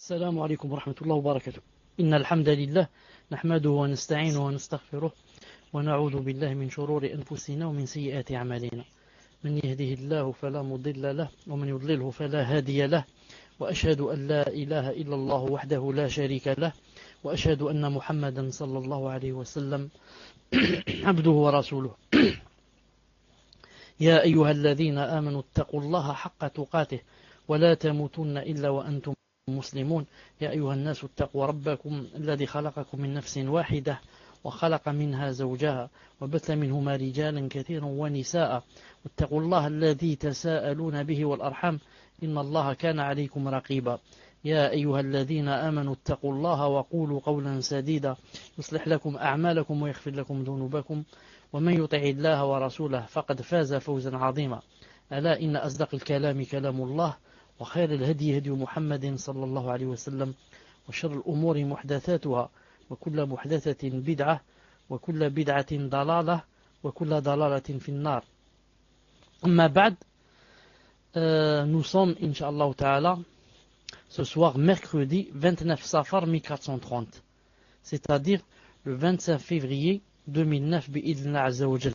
السلام عليكم ورحمة الله وبركاته. إن الحمد لله نحمده ونستعينه ونستغفره ونعوذ بالله من شرور أنفسنا ومن سيئات أعمالنا. من يهده الله فلا مضل له ومن يضلله فلا هادي له، وأشهد أن لا إله إلا الله وحده لا شريك له، وأشهد أن محمدا صلى الله عليه وسلم عبده ورسوله. يا أيها الذين آمنوا اتقوا الله حق تقاته ولا تموتن إلا وأنتم مسلمون. يا أيها الناس اتقوا ربكم الذي خلقكم من نفس واحدة وخلق منها زوجها وبث منهما رجالا كثيرا ونساء، واتقوا الله الذي تساءلون به والأرحام إن الله كان عليكم رقيبا. يا أيها الذين آمنوا اتقوا الله وقولوا قولا سديدا يصلح لكم أعمالكم ويغفر لكم ذنوبكم، ومن يطع الله ورسوله فقد فاز فوزا عظيما. ألا إن أصدق الكلام كلام الله، وخير الهدي هدي محمد صلى الله عليه وسلم، وشر الأمور محدثاتها، وكل محدثة بدعة، وكل بدعة ضلالة، وكل ضلالة في النار. أما بعد, nous sommes, Inch'Allah Ta'ala, ce soir, mercredi 29 Safar 1430, c'est-à-dire le 25 février 2009, bi'idhna azza wa jal.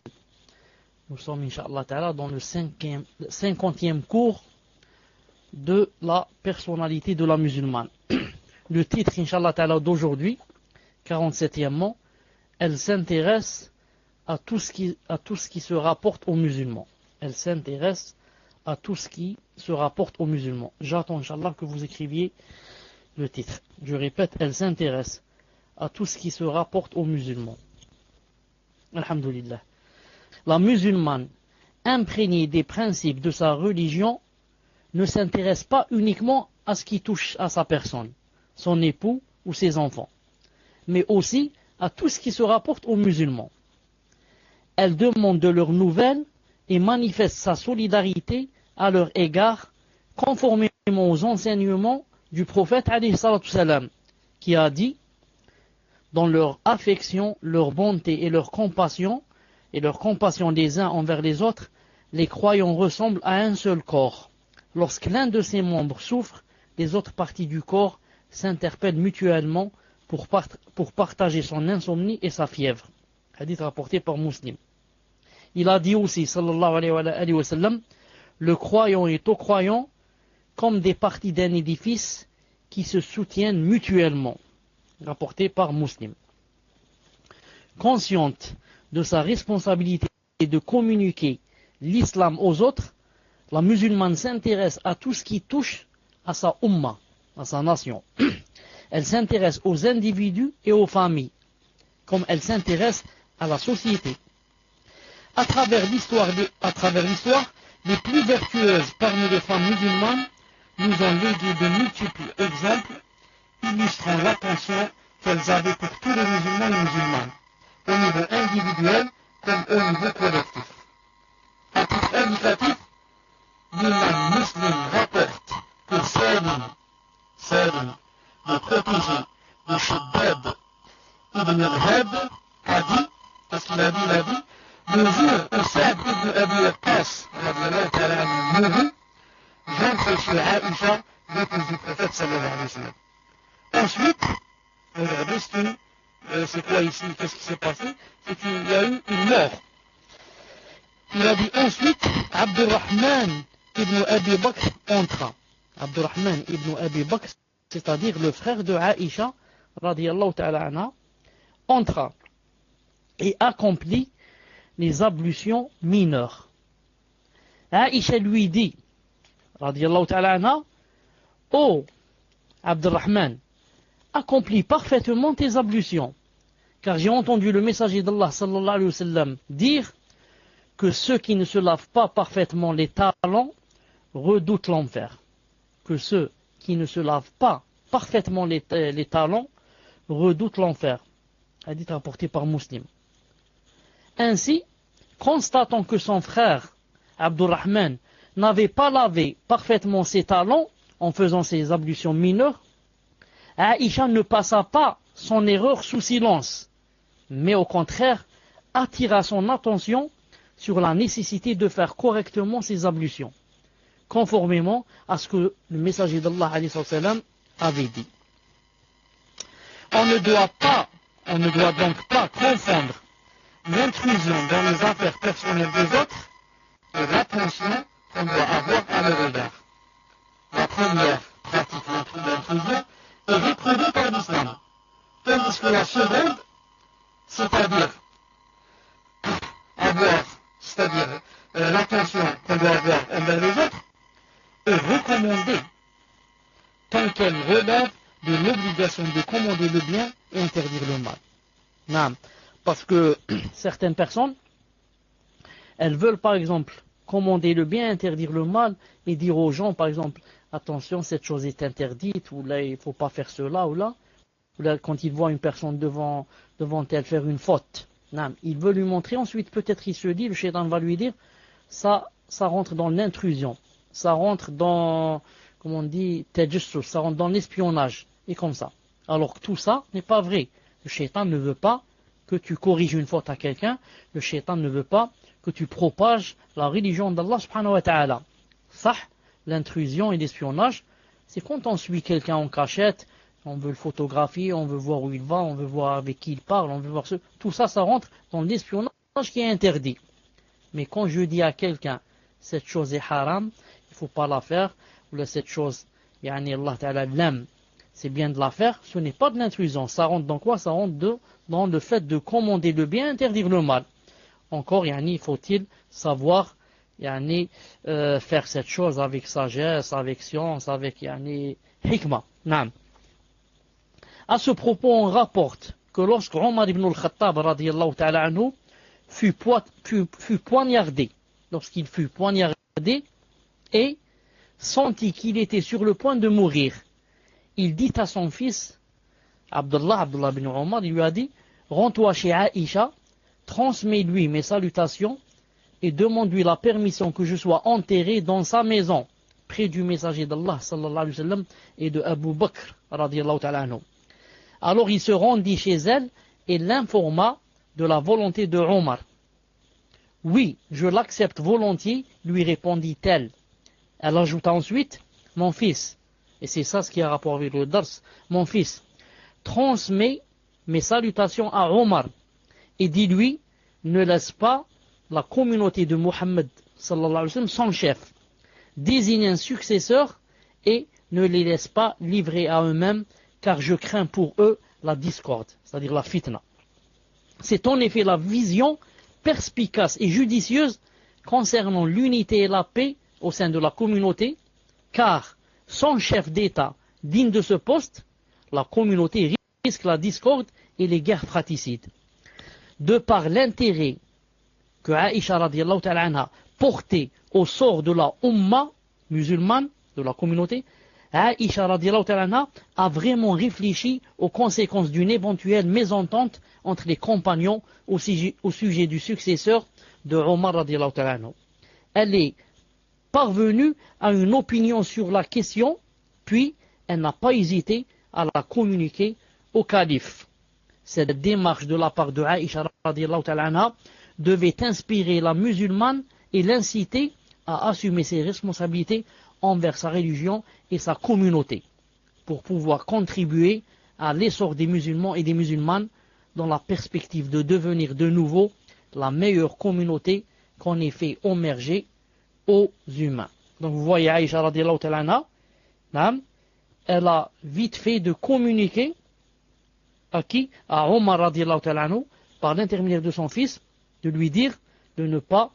Nous sommes, Inch'Allah Ta'ala, dans le 50e cours de la personnalité de la musulmane. Le titre, Inch'Allah Ta'ala, d'aujourd'hui, 47e, elle s'intéresse à tout ce qui se rapporte aux musulmans. Elle s'intéresse à tout ce qui se rapporte aux musulmans. J'attends, Inch'Allah, que vous écriviez le titre. Je répète, elle s'intéresse à tout ce qui se rapporte aux musulmans. Alhamdulillah. La musulmane, imprégnée des principes de sa religion, ne s'intéresse pas uniquement à ce qui touche à sa personne, son époux ou ses enfants, mais aussi à tout ce qui se rapporte aux musulmans. Elle demande de leurs nouvelles et manifeste sa solidarité à leur égard, conformément aux enseignements du prophète alayhi salatu salam, qui a dit: dans leur affection, leur bonté et leur compassion les uns envers les autres, les croyants ressemblent à un seul corps. Lorsque l'un de ses membres souffre, les autres parties du corps s'interpellent mutuellement pour partager son insomnie et sa fièvre. Hadith rapporté par Muslim. Il a dit aussi, sallallahu alayhi wa sallam, le croyant est au croyant comme des parties d'un édifice qui se soutiennent mutuellement. Rapporté par Muslim. Consciente de sa responsabilité de communiquer l'islam aux autres, la musulmane s'intéresse à tout ce qui touche à sa umma, à sa nation. Elle s'intéresse aux individus et aux familles, comme elle s'intéresse à la société. À travers l'histoire, les plus vertueuses parmi les femmes musulmanes nous ont légué de multiples exemples illustrant l'attention qu'elles avaient pour tous les musulmans et musulmanes, au niveau individuel comme au niveau collectif. À titre indicatif, l'imam Muslim rapporte que Salim, le protégé de Shaddad ibn al-Had, a dit, parce qu'il a dit, le jour où Saad ibn Abi Waqqas mourut, j'entre chez Aïcha, l'épouse du prophète sallallahu alayhi wa sallam. Ensuite, regardez c'est quoi ici, qu'est-ce qui s'est passé? C'est qu'il y a eu une mort. Il a dit ensuite, Abdurrahman ibn Abi Bakr entra. Abdurrahman ibn Abi Bakr, c'est-à-dire le frère de Aïcha, radiyallahu ta'ala anha, entra et accomplit les ablutions mineures. Aïcha lui dit, radiyallahu ta'ala anha, ô Abdurrahman, accomplis parfaitement tes ablutions, car j'ai entendu le messager d'Allah sallallahu alayhi wa sallam dire que ceux qui ne se lavent pas parfaitement les talons redoutent l'enfer. Que ceux qui ne se lavent pas parfaitement les talons redoutent l'enfer. Hadith rapporté par Muslim. Ainsi, constatant que son frère Abdurrahman n'avait pas lavé parfaitement ses talons en faisant ses ablutions mineures, Aïcha ne passa pas son erreur sous silence, mais au contraire attira son attention sur la nécessité de faire correctement ses ablutions, conformément à ce que le messager d'Allah avait dit. On ne doit donc pas confondre l'intrusion dans les affaires personnelles des autres et l'attention qu'on doit avoir à leur égard. La première pratique d'intrusion est réproduite par l'islam, tandis que la seconde, c'est-à-dire l'attention qu'on doit avoir envers les autres, est recommandée tant qu'elle relève de l'obligation de commander le bien et interdire le mal. Non, parce que certaines personnes, elles veulent par exemple commander le bien, interdire le mal et dire aux gens par exemple, attention, cette chose est interdite, ou là il ne faut pas faire cela, ou là quand ils voient une personne devant elle faire une faute, non, il veut lui montrer, ensuite peut-être il se dit, le shaitan va lui dire, ça rentre dans l'intrusion, ça rentre dans, comme on dit, tajassus, ça rentre dans l'espionnage, et comme ça. Alors que tout ça n'est pas vrai. Le shaitan ne veut pas que tu corriges une faute à quelqu'un, le shaitan ne veut pas que tu propages la religion d'Allah subhanahu wa ta'ala. Ça, l'intrusion et l'espionnage, c'est quand on suit quelqu'un en cachette, on veut le photographier, on veut voir où il va, on veut voir avec qui il parle, on veut voir tout ça, ça rentre dans l'espionnage qui est interdit. Mais quand je dis à quelqu'un, cette chose est haram, il ne faut pas la faire, ou là, cette chose, yani Allah ta'ala l'aime, c'est bien de la faire, ce n'est pas de l'intrusion. Ça rentre dans quoi? Ça rentre dans le fait de commander le bien, interdire le mal. Encore, yani, faut-il savoir yani, faire cette chose avec sagesse, avec science, avec yani, hikmah. Naam. À ce propos, on rapporte que lorsque Omar ibn al-Khattab radiyallahu ta'ala anhu fut poignardé, lorsqu'il fut poignardé et sentit qu'il était sur le point de mourir, il dit à son fils, Abdullah ibn Omar, il lui a dit, rends-toi chez Aïcha, transmets-lui mes salutations et demande-lui la permission que je sois enterré dans sa maison, près du messager d'Allah sallallahu alayhi wa sallam et de Abu Bakr radiyallahu ta'ala anhu. Alors il se rendit chez elle et l'informa de la volonté de Omar. Oui, je l'accepte volontiers, lui répondit-elle. Elle ajouta ensuite, mon fils, et c'est ça ce qui a rapport avec le dars, mon fils, transmets mes salutations à Omar et dis-lui, ne laisse pas la communauté de Muhammad sallallahu alayhi wa sallam sans chef. Désigne un successeur et ne les laisse pas livrer à eux-mêmes, car je crains pour eux la discorde, c'est-à-dire la fitna. C'est en effet la vision perspicace et judicieuse concernant l'unité et la paix au sein de la communauté, car sans chef d'État digne de ce poste, la communauté risque la discorde et les guerres fratricides. De par l'intérêt que Aïcha radiyallahu ta'ala anha portait au sort de la Ummah musulmane, de la communauté, Aïcha radiyallahu ta'ala anha a vraiment réfléchi aux conséquences d'une éventuelle mésentente entre les compagnons au sujet du successeur de Omar radiyallahu ta'ala anhu. Elle est parvenue à une opinion sur la question, puis elle n'a pas hésité à la communiquer au calife. Cette démarche de la part de Aïcha radiyallahu ta'ala anha devait inspirer la musulmane et l'inciter à assumer ses responsabilités envers sa religion et sa communauté, pour pouvoir contribuer à l'essor des musulmans et des musulmanes dans la perspective de devenir de nouveau la meilleure communauté qu'on ait fait émerger aux humains. Donc vous voyez Aïcha radiyallahu ta'ala anha, elle a vite fait de communiquer à qui? À Omar radiyallahu ta'ala anhu, par l'intermédiaire de son fils, de lui dire de ne pas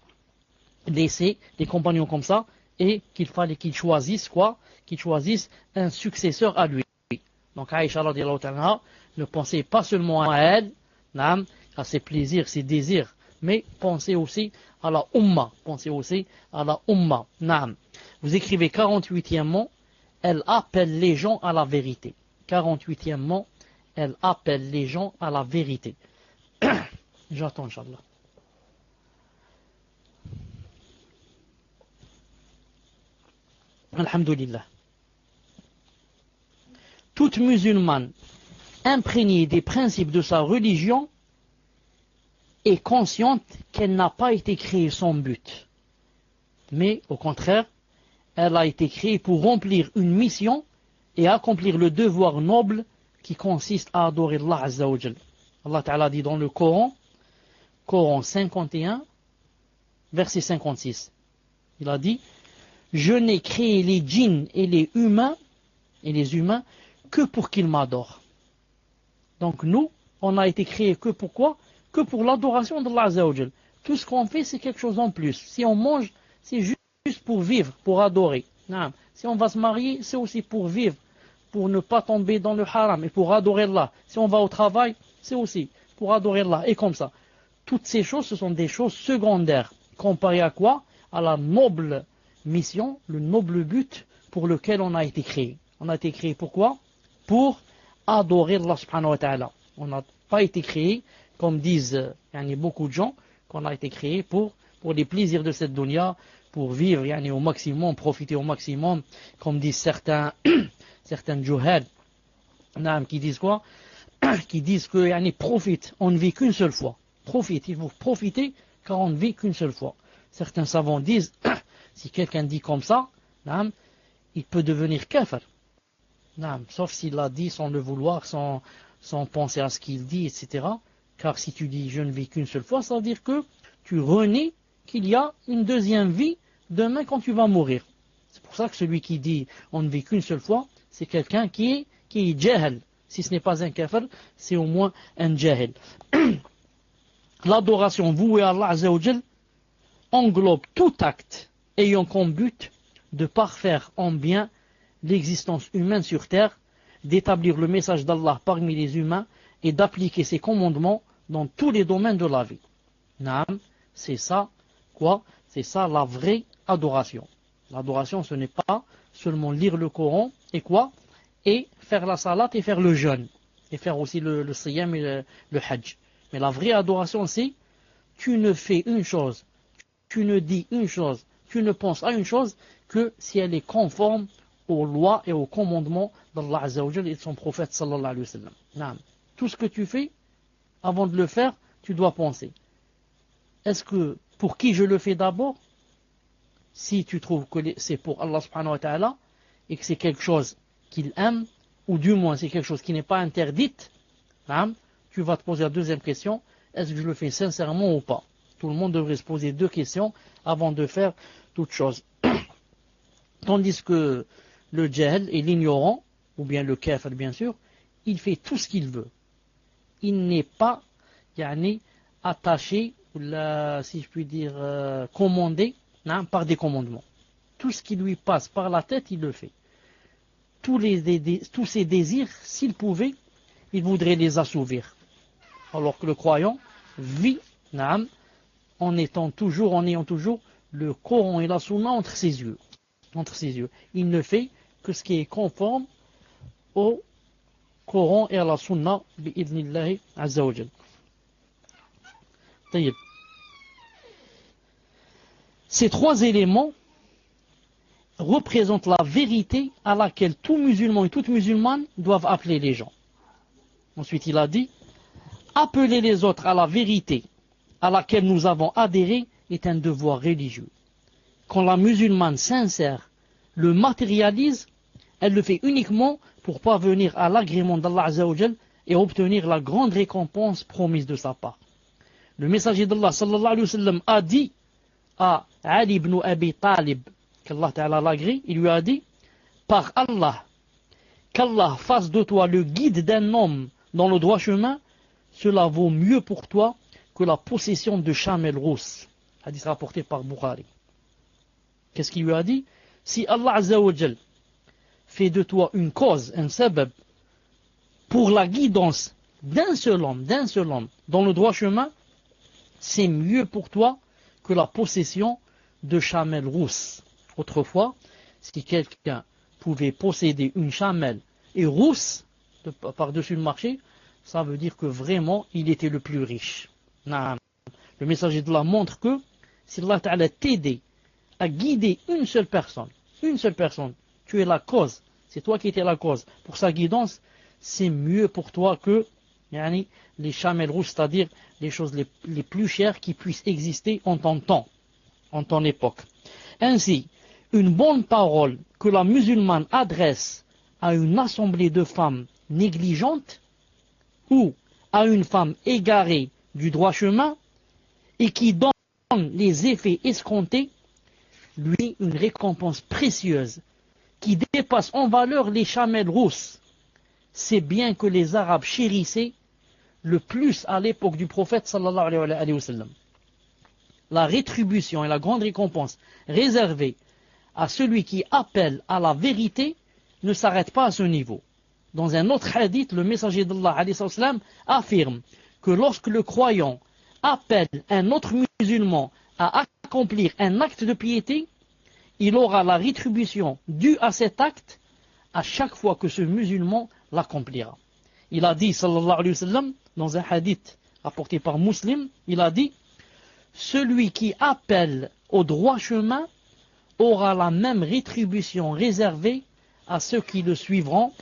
laisser des compagnons comme ça, et qu'il fallait qu'il choisisse quoi? Qu'il choisisse un successeur à lui. Donc Aïcha radiyallahu ta'ala ne pensait pas seulement à elle, à ses plaisirs, ses désirs, mais pensez aussi à la Ummah. Pensez aussi à la Ummah. Vous écrivez 48e, elle appelle les gens à la vérité. 48e, elle appelle les gens à la vérité. J'attends, Inch'Allah. Alhamdulillah. Toute musulmane imprégnée des principes de sa religion est consciente qu'elle n'a pas été créée sans but. Mais, au contraire, elle a été créée pour remplir une mission et accomplir le devoir noble qui consiste à adorer Allah Azza wa Jal. Allah Ta'ala dit dans le Coran 51, verset 56. Il a dit: je n'ai créé les djinns et les humains que pour qu'ils m'adorent. Donc nous, on a été créés que pour quoi? Que pour l'adoration d'Allah Azza wa Jal. Tout ce qu'on fait, c'est quelque chose en plus. Si on mange, c'est juste pour vivre, pour adorer. Si on va se marier, c'est aussi pour vivre, pour ne pas tomber dans le haram et pour adorer Allah. Si on va au travail, c'est aussi pour adorer Allah. Et comme ça, toutes ces choses, ce sont des choses secondaires. Comparé à quoi? À la noble mission, le noble but pour lequel on a été créé. On a été créé pourquoi? Pour adorer Allah subhanahu wa ta'ala. On n'a pas été créé, comme disent beaucoup de gens, qu'on a été créé pour les plaisirs de cette dunya, pour vivre au maximum, profiter au maximum, comme disent certains juhad, qui disent quoi? Qui disent que profite, on ne vit qu'une seule fois. Profite, il faut profiter car on ne vit qu'une seule fois. Certains savants disent, si quelqu'un dit comme ça, il peut devenir kafir. Sauf s'il l'a dit sans le vouloir, sans penser à ce qu'il dit, etc. Car si tu dis je ne vis qu'une seule fois, ça veut dire que tu renies qu'il y a une deuxième vie demain quand tu vas mourir. C'est pour ça que celui qui dit on ne vit qu'une seule fois, c'est quelqu'un qui est jahil. Si ce n'est pas un kafir, c'est au moins un jahil. L'adoration vouée à Allah Azza wa Jal englobe tout acte ayant comme but de parfaire en bien l'existence humaine sur terre, d'établir le message d'Allah parmi les humains et d'appliquer ses commandements dans tous les domaines de la vie. C'est ça, quoi? C'est ça la vraie adoration. L'adoration, ce n'est pas seulement lire le Coran et quoi? Et faire la salat et faire le jeûne. Et faire aussi le siyam et le hajj. Mais la vraie adoration, c'est tu ne fais une chose, tu ne dis une chose, tu ne penses à une chose que si elle est conforme aux lois et aux commandements d'Allah Azza wa Jal et de son prophète sallallahu alayhi wa sallam. Tout ce que tu fais, avant de le faire, tu dois penser. Est-ce que pour qui je le fais d'abord? Si tu trouves que c'est pour Allah subhanahu wa ta'ala et que c'est quelque chose qu'il aime, ou du moins c'est quelque chose qui n'est pas interdite, tu vas te poser la deuxième question, est-ce que je le fais sincèrement ou pas? Tout le monde devrait se poser deux questions avant de faire toute chose. Tandis que le jahl et l'ignorant, ou bien le kafir bien sûr, il fait tout ce qu'il veut. Il n'est pas attaché, si je puis dire, commandé par des commandements. Tout ce qui lui passe par la tête, il le fait. Tous ses désirs, s'il pouvait, il voudrait les assouvir. Alors que le croyant vit en ayant toujours le Coran et la Sunna entre ses yeux. Il ne fait que ce qui est conforme au Coran et à la Sunna bi'idhnillahi azza wa jal. Ces trois éléments représentent la vérité à laquelle tout musulman et toute musulmane doivent appeler les gens. Ensuite, il a dit: appeler les autres à la vérité à laquelle nous avons adhéré est un devoir religieux. Quand la musulmane sincère le matérialise, elle le fait uniquement pour parvenir à l'agrément d'Allah Azza wa Jal et obtenir la grande récompense promise de sa part. Le messager d'Allah sallallahu alayhi wa sallam a dit à Ali ibn Abi Talib, qu'Allah Ta'ala l'agrée, il lui a dit: par Allah, qu'Allah fasse de toi le guide d'un homme dans le droit chemin, cela vaut mieux pour toi que la possession de chamelles rousses. Hadith rapporté par Bukhari. Qu'est-ce qu'il lui a dit? Si Allah Azza wa Jal fait de toi une cause, un sabab, pour la guidance d'un seul homme dans le droit chemin, c'est mieux pour toi que la possession de chamelles rousses. Autrefois, si quelqu'un pouvait posséder une chamelle et rousse par-dessus le marché, ça veut dire que vraiment il était le plus riche. Le messager d'Allah montre que si Allah Ta'ala t'aidait à guider une seule personne, tu es la cause, c'est toi qui étais la cause pour sa guidance, c'est mieux pour toi que les chamelles rousses, c'est-à-dire les choses les plus chères qui puissent exister en ton temps, en ton époque. Ainsi, une bonne parole que la musulmane adresse à une assemblée de femmes négligentes ou à une femme égarée du droit chemin et qui donne les effets escomptés, lui une récompense précieuse qui dépasse en valeur les chamelles rousses. C'est bien que les Arabes chérissaient le plus à l'époque du prophète sallallahu alayhi wa sallam. La rétribution et la grande récompense réservée à celui qui appelle à la vérité ne s'arrête pas à ce niveau. Dans un autre hadith, le messager d'Allah alayhi wa sallam affirme que lorsque le croyant appelle un autre musulman à accomplir un acte de piété, il aura la rétribution due à cet acte à chaque fois que ce musulman l'accomplira. Il a dit, sallallahu alayhi wa sallam, dans un hadith rapporté par Muslim, il a dit, celui qui appelle au droit chemin aura la même rétribution réservée à ceux qui le suivront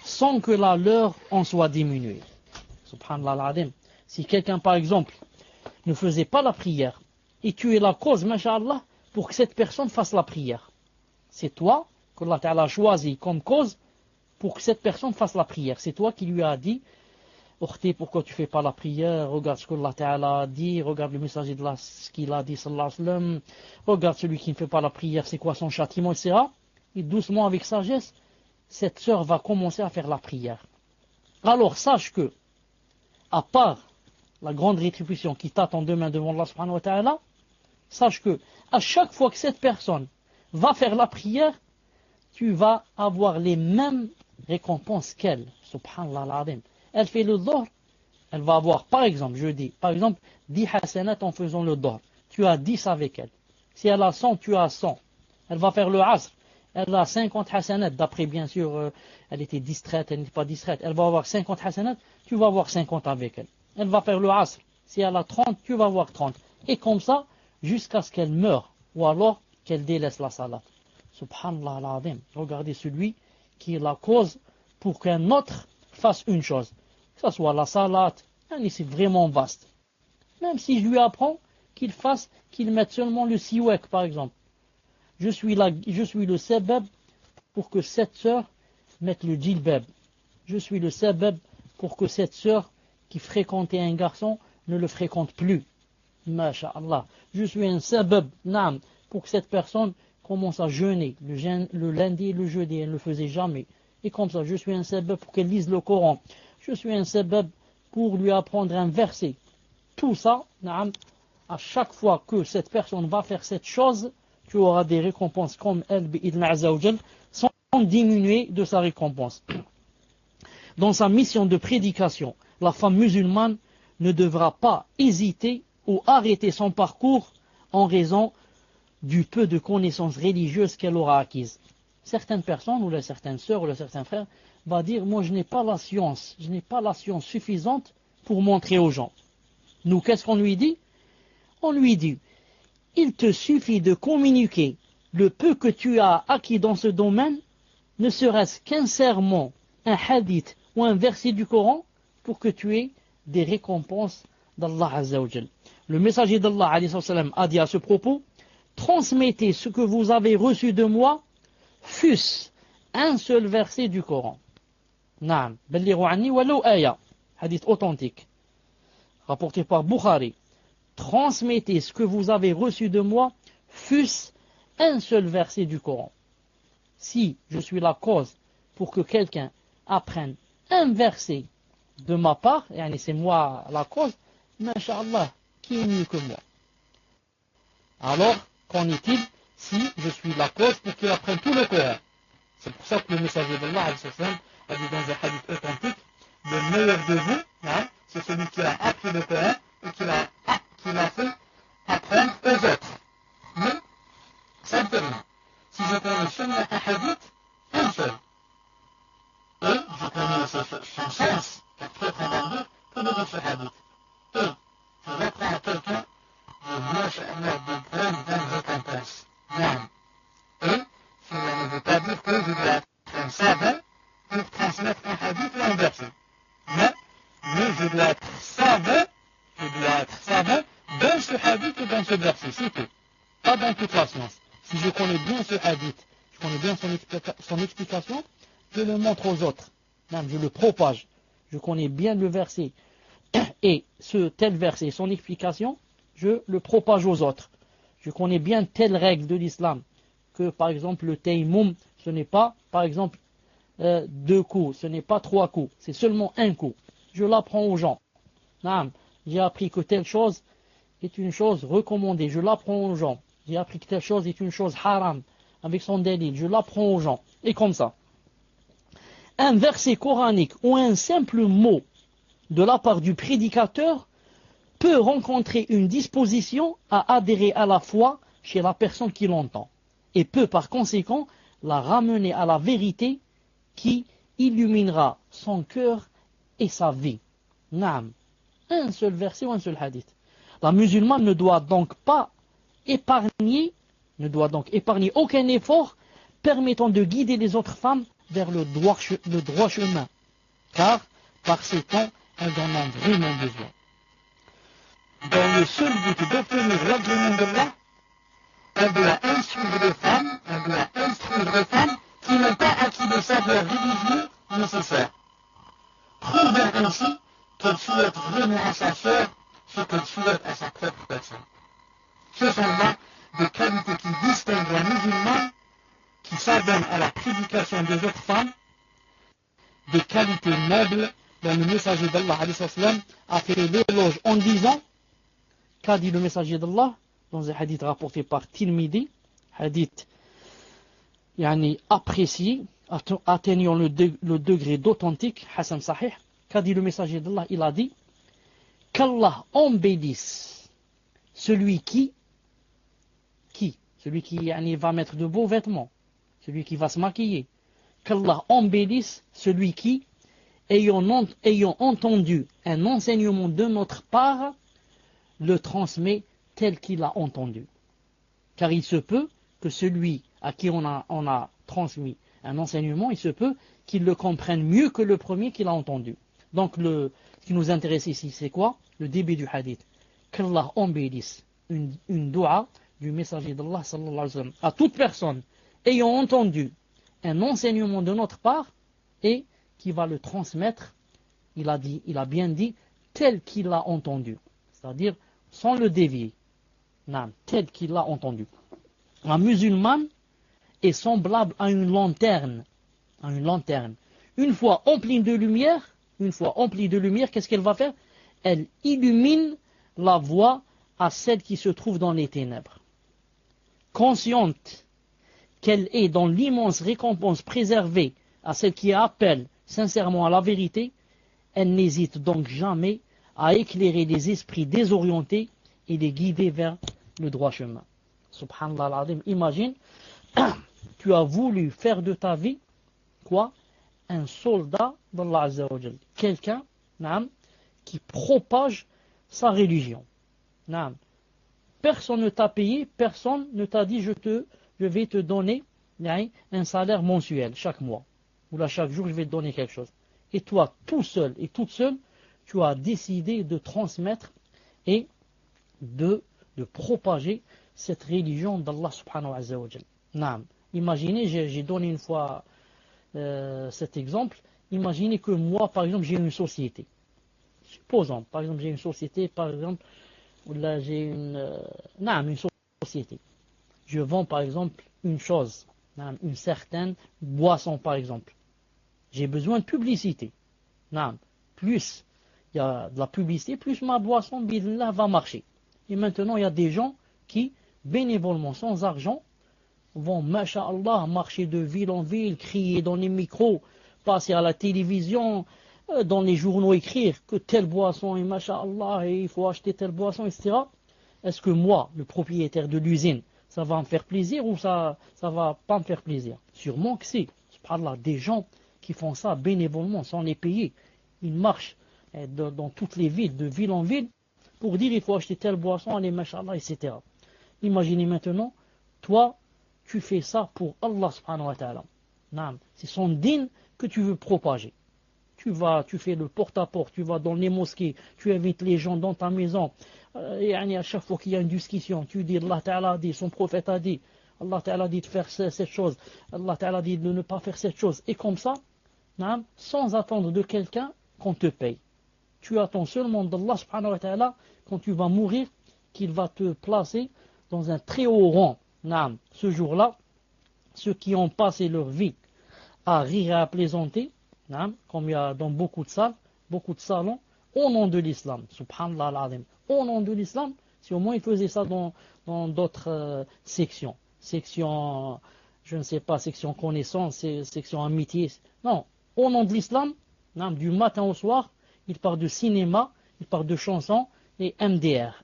sans que la leur en soit diminuée. Subhanallah al-Azim. Si quelqu'un, par exemple, ne faisait pas la prière, et tu es la cause, masha'Allah, pour que cette personne fasse la prière. C'est toi que Allah Ta'ala a choisi comme cause pour que cette personne fasse la prière. C'est toi qui lui as dit, Ukhti, pourquoi tu ne fais pas la prière? Regarde ce que Allah Ta'ala a dit, regarde le messager de Allah, ce qu'il a dit, sallallahu alayhi wa sallam. Regarde celui qui ne fait pas la prière, c'est quoi son châtiment, etc. Et doucement, avec sagesse, cette sœur va commencer à faire la prière. Alors, sache que, à part la grande rétribution qui t'attend demain devant Allah subhanahu wa ta'ala, sache que, à chaque fois que cette personne va faire la prière, tu vas avoir les mêmes récompenses qu'elle. Subhanallah al-Azim. Elle fait le dhuhr, elle va avoir, par exemple, 10 hasanat en faisant le dhuhr. Tu as 10 avec elle. Si elle a 100, tu as 100. Elle va faire le asr. Elle a 50 hasanat. D'après, bien sûr, elle était distraite, elle n'était pas distraite. Elle va avoir 50 hasanat, tu vas avoir 50 avec elle. Elle va faire le asr. Si elle a 30, tu vas avoir 30. Et comme ça, jusqu'à ce qu'elle meure. Ou alors qu'elle délaisse la salat. Subhanallah al-Azim. Regardez celui qui est la cause pour qu'un autre fasse une chose. Que ce soit la salat, c'est vraiment vaste. Même si je lui apprends qu'il mette seulement le siwak, par exemple. Je suis le sabab pour que cette sœur mette le djilbab. Je suis le sabab pour que cette sœur qui fréquentait un garçon ne le fréquente plus. Masha'Allah. Je suis un sabab, pour que cette personne commence à jeûner le lundi et le jeudi. Elle ne le faisait jamais. Et comme ça, je suis un sabab pour qu'elle lise le Coran. Je suis un sabab pour lui apprendre un verset. Tout ça, à chaque fois que cette personne va faire cette chose, tu auras des récompenses comme elle, bi'idhn azza wa jal, sans diminuer de sa récompense. Dans sa mission de prédication, la femme musulmane ne devra pas hésiter ou arrêter son parcours en raison du peu de connaissances religieuses qu'elle aura acquises. Certaines personnes, ou certaines sœurs, ou certains frères, vont dire, moi je n'ai pas la science suffisante pour montrer aux gens. Nous, qu'est-ce qu'on lui dit? On lui dit, il te suffit de communiquer le peu que tu as acquis dans ce domaine, ne serait-ce qu'un sermon, un hadith ou un verset du Coran, pour que tu aies des récompenses d'Allah Azza wa Jal. Le messager d'Allah alayhi wa sallam a dit à ce propos, transmettez ce que vous avez reçu de moi, fût-ce un seul verset du Coran. Naam, ballighu anni walau aya, hadith authentique, rapporté par Bukhari. Transmettez ce que vous avez reçu de moi, fût-ce un seul verset du Coran. Si je suis la cause pour que quelqu'un apprenne un verset de ma part, et c'est moi la cause, masha'Allah, qui est mieux que moi? Alors, qu'en est-il si je suis la cause pour qu'il apprenne tout le Coran? C'est pour ça que le messager d'Allah a dit dans un hadith authentique, le meilleur de vous, c'est celui qui a appris le Coran et qui l'a fait apprendre aux autres. Mais, simplement, si je connais seulement un hadith, un seul, et je connais son sens, très prétendu, que me dit ce hadith, et je l'apprends à quelqu'un, je masha'Allah de grandes récompenses. Et cela ne veut pas dire que je dois être un savant pour transmettre un hadith ou un verset. Mais je dois être savant dans ce hadith ou dans ce verset, c'est tout. Pas dans toute la science. Si je connais bien ce hadith, je connais bien son explication, je le montre aux autres. Je le propage. Je connais bien le verset. Et ce tel verset, son explication, je le propage aux autres. Je connais bien telle règle de l'islam. Que par exemple le tayammum, ce n'est pas par exemple 2 coups, ce n'est pas 3 coups, c'est seulement un coup. Je l'apprends aux gens. J'ai appris que telle chose est une chose recommandée, je l'apprends aux gens. J'ai appris que telle chose est une chose haram, avec son dalil, je l'apprends aux gens. Et comme ça. Un verset coranique ou un simple mot de la part du prédicateur peut rencontrer une disposition à adhérer à la foi chez la personne qui l'entend et peut par conséquent la ramener à la vérité qui illuminera son cœur et sa vie. Naam. Un seul verset ou un seul hadith. La musulmane ne doit donc épargner aucun effort permettant de guider les autres femmes vers le droit chemin, car par ces temps, elles en ont vraiment besoin. Dans le seul but d'obtenir l'agrément d'Allah, elle doit instruire les femmes qui n'ont pas acquis le savoir religieux nécessaire, prouvant ainsi qu'elle souhaite vraiment à sa sœur ce qu'elle souhaite à sa propre personne. Ce sont là des qualités qui distinguent la musulmane qui s'adonne à la prédication des autres femmes, des qualités nobles dont le messager d'Allah a fait l'éloge en disant, qu'a dit le messager d'Allah dans un hadith rapporté par Tirmidhi, hadith apprécié, atteignant le degré d'authentique, Hassan Sahih, qu'a dit le messager d'Allah, il a dit qu'Allah embellisse celui qui va mettre de beaux vêtements, celui qui va se maquiller, qu'Allah embellisse celui qui, ayant entendu un enseignement de notre part, le transmet tel qu'il a entendu. Car il se peut que celui à qui on a transmis un enseignement, il se peut qu'il le comprenne mieux que le premier qu'il a entendu. Donc ce qui nous intéresse ici, c'est quoi? Le début du hadith. Qu'Allah embellisse une dua du messager d'Allah sallallahu alayhi wa sallam à toute personne ayant entendu un enseignement de notre part et qui va le transmettre, il a bien dit, tel qu'il l'a entendu. C'est-à-dire sans le dévier. Non, tel qu'il l'a entendu. La musulmane est semblable à une lanterne. Une fois emplie de lumière, qu'est-ce qu'elle va faire? Elle illumine la voie à celle qui se trouve dans les ténèbres. Consciente qu'elle est dans l'immense récompense préservée à celle qui appelle sincèrement à la vérité, elle n'hésite donc jamais à éclairer les esprits désorientés et les guider vers le droit chemin. Subhanallah al-Azim, imagine, tu as voulu faire de ta vie, quoi? Un soldat d'Allah Azza wa Jal. Quelqu'un, qui propage sa religion. Personne ne t'a payé, personne ne t'a dit je vais te donner un salaire mensuel chaque mois. Ou là chaque jour je vais te donner quelque chose. Et toi, tout seul et toute seule, tu as décidé de transmettre et de propager cette religion d'Allah subhanahu wa ta'ala. Imaginez, j'ai donné une fois cet exemple. Imaginez que moi, par exemple, j'ai une société. Supposons, par exemple, j'ai une société, par exemple, où là j'ai une société. Je vends, par exemple, une chose, une certaine boisson, par exemple. J'ai besoin de publicité. Plus il y a de la publicité, plus ma boisson, billah, va marcher. Et maintenant, il y a des gens qui, bénévolement, sans argent, vont, masha'Allah, marcher de ville en ville, crier dans les micros, passer à la télévision, dans les journaux, écrire que telle boisson est masha'Allah, et il faut acheter telle boisson, etc. Est-ce que moi, le propriétaire de l'usine, ça va me faire plaisir ou ça va pas me faire plaisir? Sûrement que c'est. Subhanallah, des gens qui font ça bénévolement, sans les payer. Ils marchent dans toutes les villes, de ville en ville, pour dire il faut acheter telle boisson, allez, masha'Allah, etc. Imaginez maintenant, toi, tu fais ça pour Allah subhanahu wa ta'ala. C'est son dîn que tu veux propager. Tu fais le porte-à-porte, tu vas dans les mosquées, tu invites les gens dans ta maison, et à chaque fois qu'il y a une discussion, tu dis Allah ta'ala a dit, son prophète a dit, Allah Ta'ala dit de faire cette chose, Allah Ta'ala dit de ne pas faire cette chose, et comme ça, sans attendre de quelqu'un qu'on te paye. Tu attends seulement d'Allah subhanahu wa ta'ala, quand tu vas mourir, qu'il va te placer dans un très haut rang. Ce jour-là, ceux qui ont passé leur vie à rire et à plaisanter, comme il y a dans beaucoup de salles, beaucoup de salons, au nom de l'islam, subhanallah al-azim, au nom de l'islam, si au moins ils faisaient ça dans d'autres sections, section, je ne sais pas, section connaissance, section amitié, non, au nom de l'islam, du matin au soir, il parle de cinéma, il parle de chansons, et MDR,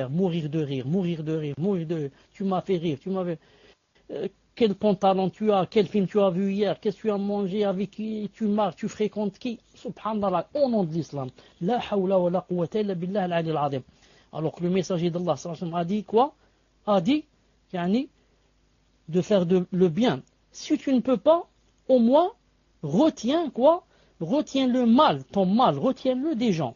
mourir de rire, mourir de rire, mourir de rire, tu m'as fait rire, tu m'as fait... quel pantalon tu as, quel film tu as vu hier, qu'est-ce que tu as mangé, avec qui tu marches, tu fréquentes qui, subhanallah, au nom de l'islam, la hawla wa la quwwata illa billah al-ali al-azim. Alors que le messager d'Allah a dit quoi? A dit, de faire le bien. Si tu ne peux pas, au moins, retiens quoi? Retiens le mal, ton mal, retiens-le des gens.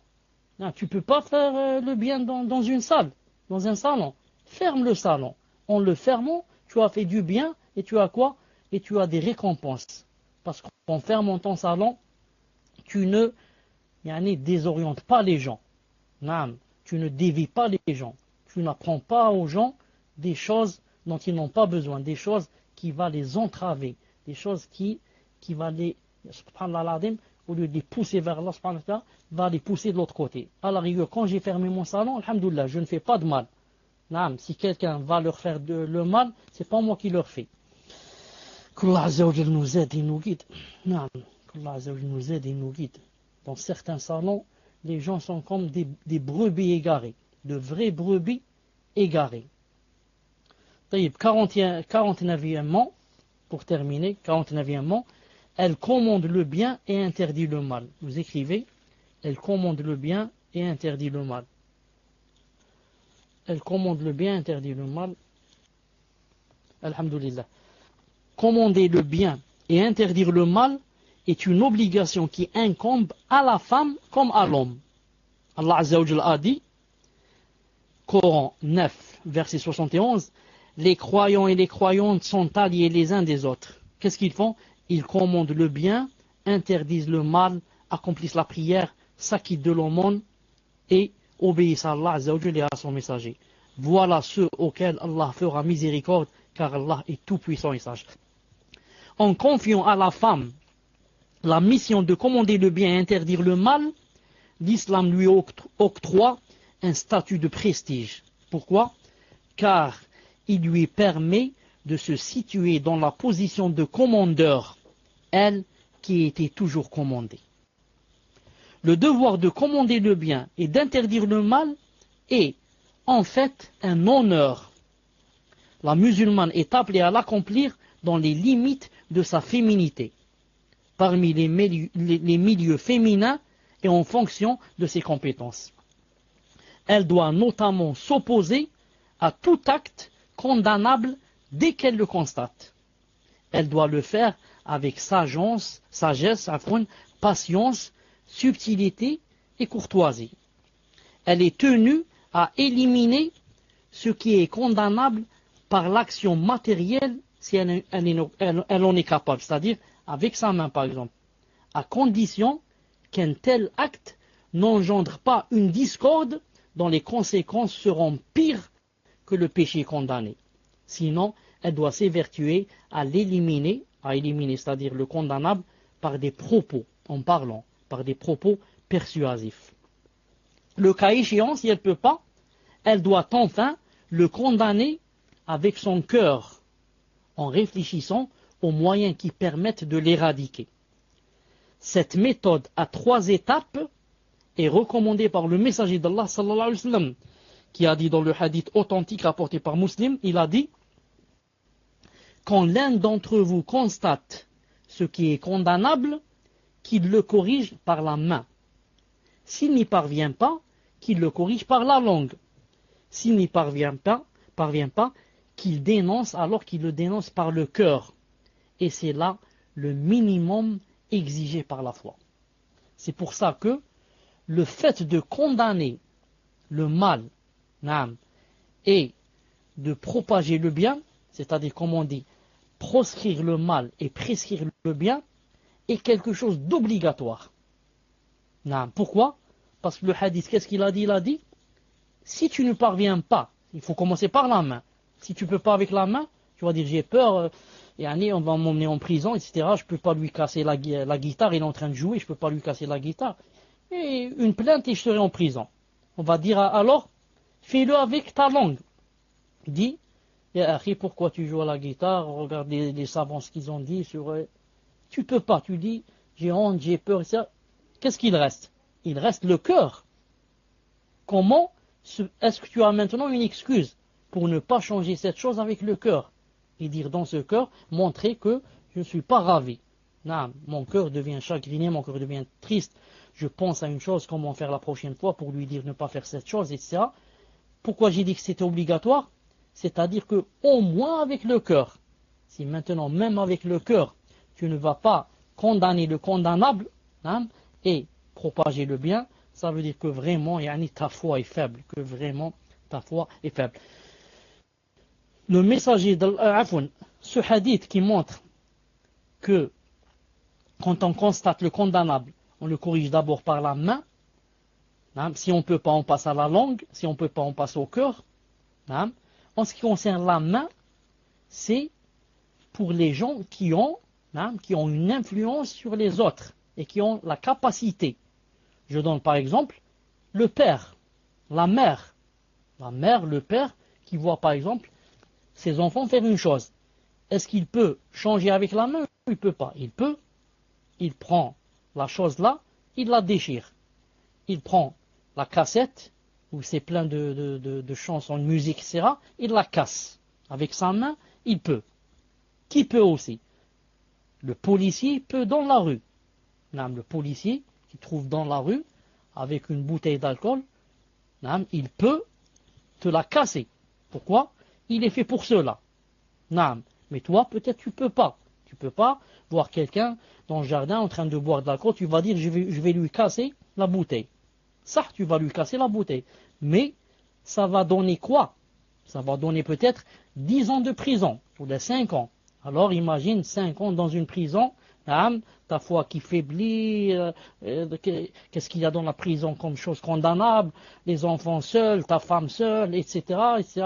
Tu ne peux pas faire le bien dans une salle, dans un salon. Ferme le salon. En le fermant, tu as fait du bien et tu as quoi? Et tu as des récompenses. Parce qu'en fermant ton salon, tu ne désorientes pas les gens. Tu ne dévies pas les gens. Tu n'apprends pas aux gens des choses dont ils n'ont pas besoin, des choses qui vont les entraver, des choses qui vont les, subhanallah, au lieu de les pousser vers Allah, subhanahu wa ta'ala, va les pousser de l'autre côté. À la rigueur, quand j'ai fermé mon salon, alhamdoulilah, je ne fais pas de mal. Si quelqu'un va leur faire le mal, c'est pas moi qui leur fais. Qu'Allah Azza wa Jal nous aide et nous guide. Qu'Allah Azza wa Jal nous aide et nous guide. Dans certains salons, les gens sont comme des brebis égarées, de vraies brebis égarées. 49e, pour terminer, 49e, elle commande le bien et interdit le mal. Vous écrivez, elle commande le bien et interdit le mal. Elle commande le bien, interdit le mal. Alhamdulillah. Commander le bien et interdire le mal est une obligation qui incombe à la femme comme à l'homme. Allah Azza wa Jalla a dit, Coran 9, verset 71, les croyants et les croyantes sont alliés les uns des autres. Qu'est-ce qu'ils font? Ils commandent le bien, interdisent le mal, accomplissent la prière, s'acquittent de l'aumône et obéissent à Allah Azza wa Jalla et à son messager. Voilà ceux auxquels Allah fera miséricorde, car Allah est tout puissant et sage. En confiant à la femme la mission de commander le bien et interdire le mal, l'islam lui octroie un statut de prestige. Pourquoi? Car il lui permet de se situer dans la position de commandeur, elle qui était toujours commandée. Le devoir de commander le bien et d'interdire le mal est en fait un honneur. La musulmane est appelée à l'accomplir dans les limites de sa féminité, parmi les milieux féminins et en fonction de ses compétences. Elle doit notamment s'opposer à tout acte condamnable dès qu'elle le constate. Elle doit le faire avec sagesse, patience, subtilité et courtoisie. Elle est tenue à éliminer ce qui est condamnable par l'action matérielle si elle en est capable, c'est-à-dire avec sa main par exemple, à condition qu'un tel acte n'engendre pas une discorde dont les conséquences seront pires que le péché condamné. Sinon, elle doit s'évertuer à l'éliminer, c'est-à-dire le condamnable, par des propos, en parlant, par des propos persuasifs. Le cas échéant, si elle ne peut pas, elle doit enfin le condamner avec son cœur, en réfléchissant aux moyens qui permettent de l'éradiquer. Cette méthode à 3 étapes est recommandée par le messager d'Allah sallallahu alayhi wa sallam, qui a dit dans le hadith authentique rapporté par Muslim, il a dit: quand l'un d'entre vous constate ce qui est condamnable, qu'il le corrige par la main. S'il n'y parvient pas, qu'il le corrige par la langue. S'il n'y parvient pas, qu'il dénonce alors qu'il le dénonce par le cœur. Et c'est là le minimum exigé par la foi. C'est pour ça que le fait de condamner le mal et de propager le bien, c'est-à-dire comme on dit, proscrire le mal et prescrire le bien, est quelque chose d'obligatoire. Pourquoi? Parce que le hadith, qu'est-ce qu'il a dit? Il a dit, si tu ne parviens pas, il faut commencer par la main. Si tu ne peux pas avec la main, tu vas dire j'ai peur, on va m'emmener en prison, etc. Je ne peux pas lui casser la guitare, il est en train de jouer, je ne peux pas lui casser la guitare. Et une plainte et je serai en prison. On va dire alors, fais-le avec ta langue. Dis, pourquoi tu joues à la guitare? Regarde les savants ce qu'ils ont dit sur... Tu peux pas, tu dis, j'ai honte, j'ai peur, etc. Qu'est-ce qu'il reste? Il reste le cœur. Comment est-ce que tu as maintenant une excuse pour ne pas changer cette chose avec le cœur? Et dire dans ce cœur, montrer que je ne suis pas ravi. Non, mon cœur devient chagriné, mon cœur devient triste. Je pense à une chose, comment faire la prochaine fois pour lui dire ne pas faire cette chose, etc. Pourquoi j'ai dit que c'était obligatoire? C'est-à-dire que au moins avec le cœur, si maintenant même avec le cœur, tu ne vas pas condamner le condamnable et propager le bien, ça veut dire que vraiment ta foi est faible, que vraiment ta foi est faible. Le messager ce hadith qui montre que quand on constate le condamnable, on le corrige d'abord par la main. Si on ne peut pas, on passe à la langue. Si on ne peut pas, on passe au cœur. En ce qui concerne la main, c'est pour les gens qui ont une influence sur les autres et qui ont la capacité. Je donne par exemple le père, la mère, le père qui voit par exemple ses enfants faire une chose. Est-ce qu'il peut changer avec la main ou il ne peut pas? Il peut. Il prend la chose là, il la déchire. Il prend la cassette, où c'est plein de chansons, de musique, etc. Il la casse. Avec sa main, il peut. Qui peut aussi? Le policier peut dans la rue. Le policier qui trouve dans la rue, avec une bouteille d'alcool, il peut te la casser. Pourquoi? Il est fait pour cela. Mais toi, peut-être tu peux pas. Tu peux pas voir quelqu'un dans le jardin en train de boire de l'alcool, tu vas dire je vais lui casser la bouteille. Ça, tu vas lui casser la bouteille. Mais ça va donner quoi? Ça va donner peut-être 10 ans de prison, ou de 5 ans. Alors imagine 5 ans dans une prison, ta foi qui faiblit, qu'est-ce qu'il y a dans la prison comme chose condamnable, les enfants seuls, ta femme seule, etc.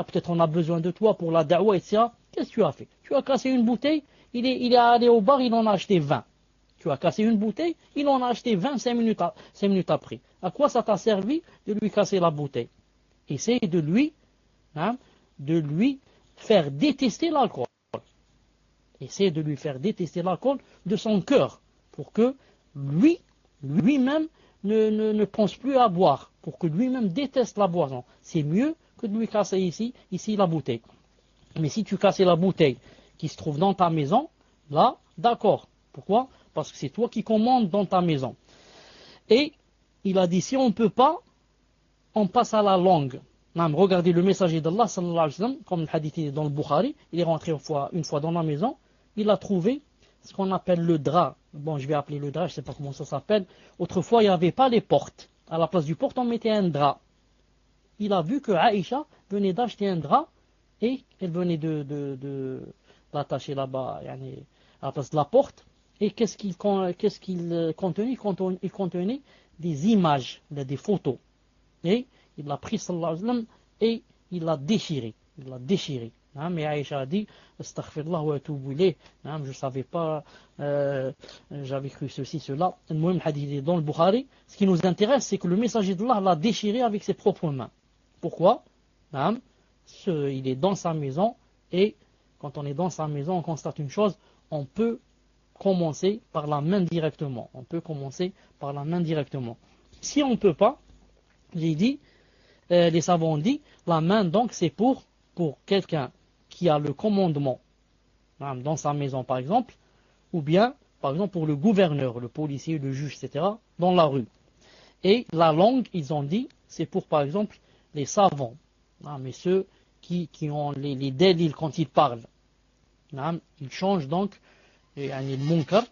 Peut-être on a besoin de toi pour la da'wa, etc. Qu'est-ce que tu as fait? Tu as cassé une bouteille, il est allé au bar, il en a acheté 20. Tu as cassé une bouteille, il en a acheté 20 5 minutes après. À quoi ça t'a servi de lui casser la bouteille? Essaye de lui faire détester l'alcool. Essaye de lui faire détester l'alcool de son cœur, pour que lui-même ne pense plus à boire, pour que lui-même déteste la boisson. C'est mieux que de lui casser ici la bouteille. Mais si tu casses la bouteille qui se trouve dans ta maison, là, d'accord. Pourquoi? Parce que c'est toi qui commandes dans ta maison. Et il a dit, si on ne peut pas, on passe à la langue. Regardez le messager d'Allah, sallallahu alayhi wa sallam, comme le hadith est dans le Bukhari, il est rentré une fois dans la maison, il a trouvé ce qu'on appelle le drap. Bon, je vais appeler le drap, je ne sais pas comment ça s'appelle. Autrefois, il n'y avait pas les portes. À la place du porte, on mettait un drap. Il a vu que Aïcha venait d'acheter un drap et elle venait de l'attacher là-bas, à la place de la porte. Et qu'est-ce qu'il contenait? Il contenait des images, des photos. Et il l'a pris, sallallahu alayhi wa sallam, et il l'a déchiré. Mais Aïcha a dit, astaghfirullah wa atubu ilayh. Je ne savais pas, j'avais cru ceci, cela. Le même hadith est dans le Bukhari. Ce qui nous intéresse, c'est que le messager d'Allah l'a déchiré avec ses propres mains. Pourquoi? Il est dans sa maison, et quand on est dans sa maison, on constate une chose, on peut commencer par la main directement. Si on ne peut pas, j'ai dit, les savants ont dit, la main donc c'est pour quelqu'un qui a le commandement dans sa maison par exemple, ou bien par exemple pour le gouverneur, le policier, le juge, etc. dans la rue. Et la langue, ils ont dit, c'est pour par exemple les savants, mais ceux qui ont les délits quand ils parlent. Ils changent donc le munkar,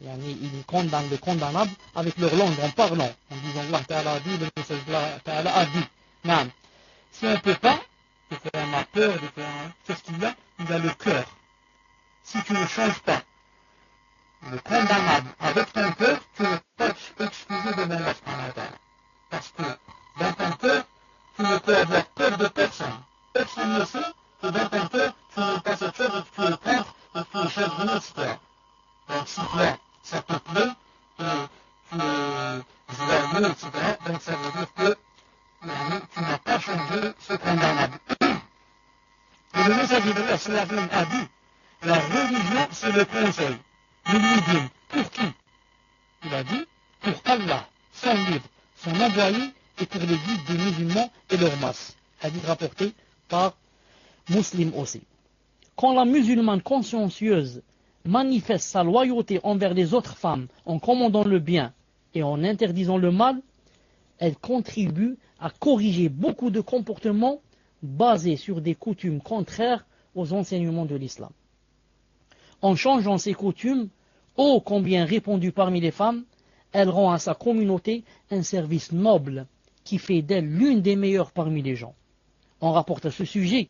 ils condamnent le condamnable avec leur langue en parlant, en disant Allah Ta'ala a dit, le message d'Allah Ta'ala a dit. Si on ne peut pas, de faire ma peur, de faire qu'est-ce qu'il y a, il a le cœur. Si tu ne changes pas le condamnable avec ton cœur, tu ne peux pas excuser de Allah subhanahu wa ta'ala. Parce que dans ton cœur, tu ne peux avoir peur de personne. Personne ne sait que dans ton cœur, tu n'as pas cette chose et que tu es contre et que tu es chef de l'histoire. Donc si toi, ça te plaît, et tu es joyeux, etc., donc ça veut dire que tu n'as pas changé ce condamnable. Et le messager de l'Islam a dit, la religion c'est le conseil. Nous lui disons, pour qui? Il a dit, pour Allah, son livre, son envoyé et pour les guides des musulmans et leur masse. Hadith rapporté par Muslim aussi. Quand la musulmane consciencieuse manifeste sa loyauté envers les autres femmes en commandant le bien et en interdisant le mal, elle contribue à corriger beaucoup de comportements basés sur des coutumes contraires aux enseignements de l'islam. En changeant ses coutumes, ô combien répandues parmi les femmes, elle rend à sa communauté un service noble qui fait d'elle l'une des meilleures parmi les gens. On rapporte à ce sujet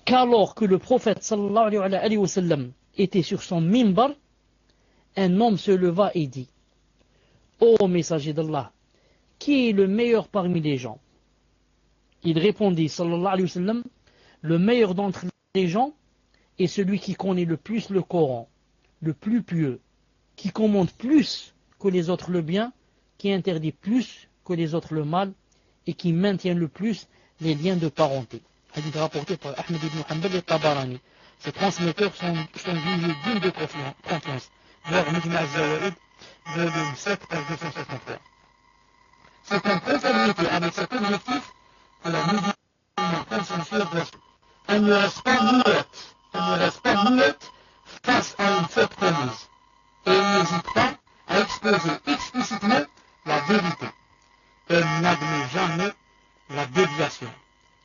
qu'alors que le prophète sallallahu alayhi wa sallam était sur son mimbar, un homme se leva et dit, ô messager d'Allah, qui est le meilleur parmi les gens? Il répondit sallallahu alayhi wa sallam, le meilleur d'entre les gens est celui qui connaît le plus le Coran, le plus pieux, qui commande plus que les autres le bien, qui interdit plus que les autres le mal, et qui maintient le plus les liens de parenté. Hadith rapporté par Ahmed ibn Hanbal et Tabarani. Ces transmetteurs sont jugés dignes de confiance. Voir Mujma' al-Zawaid, volume 7, page 253. C'est en conformité avec cet objectif que la musulmane consciencieuse reste. Elle ne reste pas muette face à une faute commise. Et elle n'hésite pas à exposer explicitement la vérité. Elle n'admet jamais la déviation,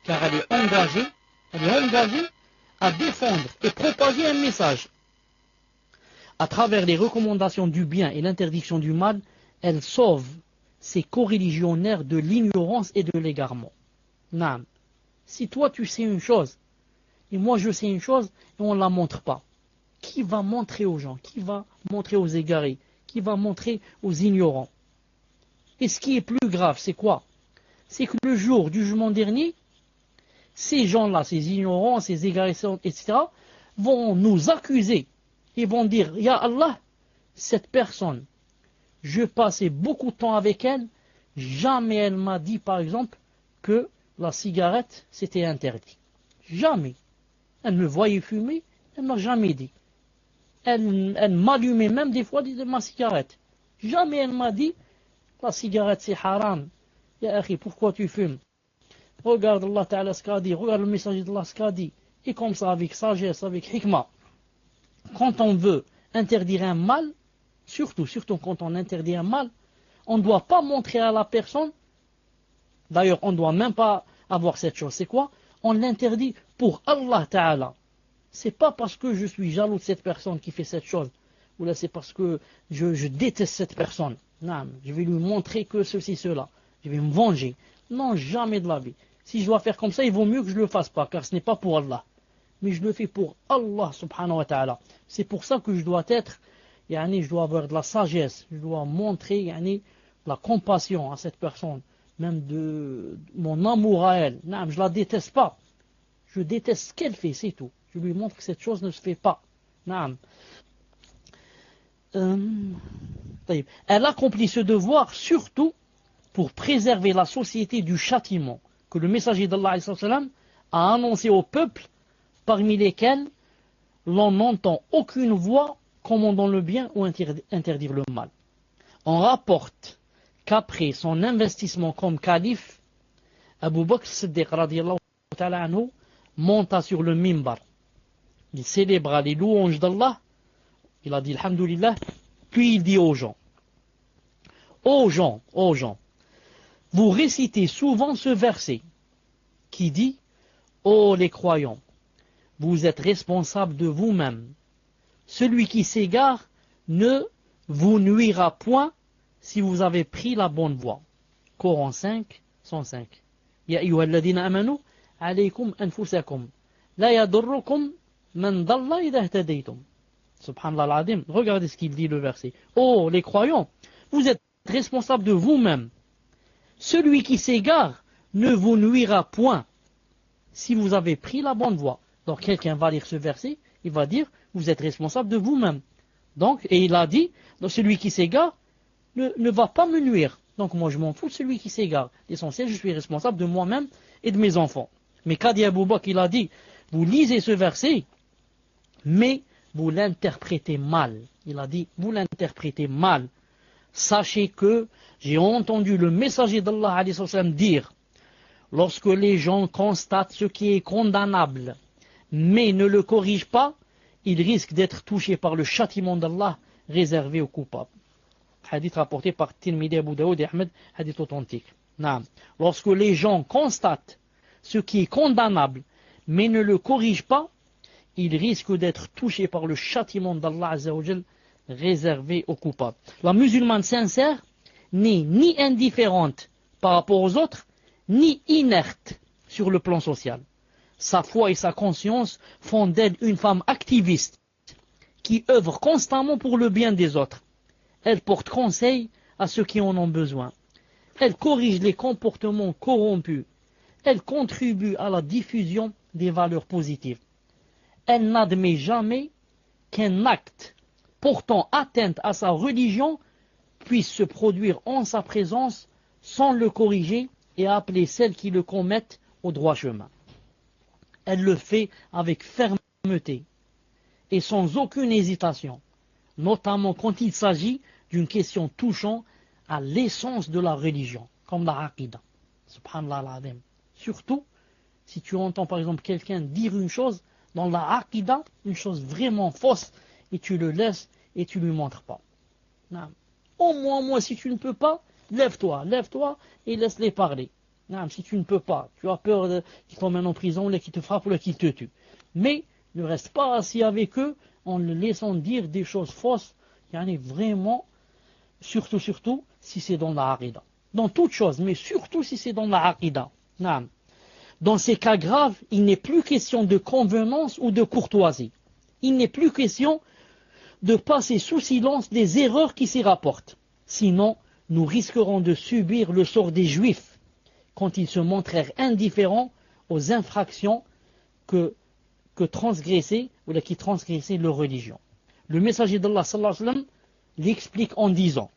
car elle est engagée à défendre et propager un message. À travers les recommandations du bien et l'interdiction du mal, elle sauve ses coreligionnaires de l'ignorance et de l'égarement. Naam. Si toi tu sais une chose, et moi je sais une chose, et on ne la montre pas, qui va montrer aux gens? Qui va montrer aux égarés? Qui va montrer aux ignorants? Et ce qui est plus grave, c'est quoi? C'est que le jour du jugement dernier, ces gens-là, ces ignorants, ces égarés, etc., vont nous accuser. Ils vont dire, Ya Allah, cette personne, je passais beaucoup de temps avec elle, jamais elle m'a dit, par exemple, que la cigarette, c'était interdit. Jamais. Elle me voyait fumer, elle ne m'a jamais dit. Elle m'allumait même des fois de ma cigarette. Jamais elle m'a dit, la cigarette c'est haram. Ya akhi, pourquoi tu fumes? Regarde Allah Ta'ala ce qu'a dit, regarde le messager d'Allah ce qu'a dit. Et comme ça, avec sagesse, avec hikmah. Quand on veut interdire un mal, surtout quand on interdit un mal, on ne doit pas montrer à la personne, d'ailleurs on ne doit même pas avoir cette chose, c'est quoi? On l'interdit pour Allah Ta'ala. C'est pas parce que je suis jaloux de cette personne qui fait cette chose, ou là c'est parce que je déteste cette personne. Non, je vais lui montrer que ceci, cela. Je vais me venger. Non, jamais de la vie. Si je dois faire comme ça, il vaut mieux que je ne le fasse pas, car ce n'est pas pour Allah. Mais je le fais pour Allah subhanahu wa ta'ala. C'est pour ça que je dois être, je dois avoir de la sagesse, je dois montrer la compassion à cette personne, même de mon amour à elle. Non, je la déteste pas. Je déteste ce qu'elle fait, c'est tout. Je lui montre que cette chose ne se fait pas. Non. Elle accomplit ce devoir surtout pour préserver la société du châtiment que le messager d'Allah a annoncé au peuple, parmi lesquels l'on n'entend aucune voix commandant le bien ou interdire le mal. On rapporte qu'après son investissement comme calife, Abu Bakr Siddiq radiyallahu ta'ala anhu monta sur le mimbar. Il célébra les louanges d'Allah, il a dit alhamdulillah, puis il dit aux gens, vous récitez souvent ce verset qui dit, ô les croyants, vous êtes responsables de vous-même. Celui qui s'égare ne vous nuira point si vous avez pris la bonne voie. Coran 5, 105. Ya ayyuhalladhina amanu, alaykum anfusakum, La yadurrukum man dalla idha ihtadaytum. Subhanallah al-Azim. Regardez ce qu'il dit le verset. Oh, les croyants, vous êtes responsables de vous-même. Celui qui s'égare ne vous nuira point si vous avez pris la bonne voie. Donc quelqu'un va lire ce verset, il va dire, vous êtes responsable de vous-même. Donc, et il a dit, donc celui qui s'égare ne va pas me nuire. Donc moi je m'en fous de celui qui s'égare. L'essentiel, je suis responsable de moi-même et de mes enfants. Mais Qadi Abou Bakr, il a dit, vous lisez ce verset, mais vous l'interprétez mal. Il a dit, vous l'interprétez mal. Sachez que j'ai entendu le messager d'Allah dire, lorsque les gens constatent ce qui est condamnable, mais ne le corrigent pas, ils risquent d'être touchés par le châtiment d'Allah réservé aux coupables. Hadith rapporté par Tirmidhi, Abu Daoud et Ahmed, hadith authentique. Lorsque les gens constatent ce qui est condamnable, mais ne le corrigent pas, ils risquent d'être touchés par le châtiment d'Allah Azza wa Jal réservé aux coupables. La musulmane sincère n'est ni indifférente par rapport aux autres, ni inerte sur le plan social. Sa foi et sa conscience font d'elle une femme activiste qui œuvre constamment pour le bien des autres. Elle porte conseil à ceux qui en ont besoin. Elle corrige les comportements corrompus. Elle contribue à la diffusion des valeurs positives. Elle n'admet jamais qu'un acte portant atteinte à sa religion puisse se produire en sa présence sans le corriger et appeler celles qui le commettent au droit chemin. Elle le fait avec fermeté et sans aucune hésitation, notamment quand il s'agit d'une question touchant à l'essence de la religion, comme la aqidah. Subhanallah al-Azim. Surtout, si tu entends par exemple quelqu'un dire une chose dans la aqidah, une chose vraiment fausse, et tu le laisses et tu lui montres pas. Au moins, si tu ne peux pas, lève-toi et laisse-les parler. Si tu ne peux pas, tu as peur qu'ils t'emmènent en prison, qu'ils te frappent ou qu'ils te tuent. Mais ne reste pas assis avec eux en le laissant dire des choses fausses. Vraiment, surtout, si c'est dans la aqidah. Dans toute chose, mais surtout si c'est dans la aqidah. Dans ces cas graves, il n'est plus question de convenance ou de courtoisie. Il n'est plus question de passer sous silence des erreurs qui s'y rapportent. Sinon, nous risquerons de subir le sort des Juifs quand ils se montrèrent indifférents aux infractions que transgressaient ou qui transgressaient leur religion. Le messager d'Allah sallallahu alayhi wa sallam l'explique en disant,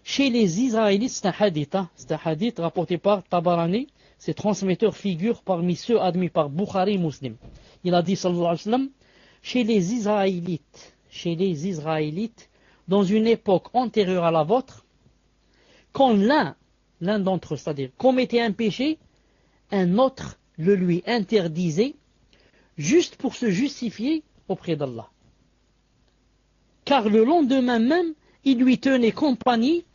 chez les Israélites, c'est un hadith rapporté par Tabarani, ses transmetteurs figurent parmi ceux admis par Bukhari et Muslim. Il a dit sallallahu alayhi wa sallam, chez les Israélites, dans une époque antérieure à la vôtre, quand l'un d'entre eux, c'est-à-dire commettait un péché, un autre le lui interdisait, juste pour se justifier auprès d'Allah. Car le lendemain même, il lui tenait compagnie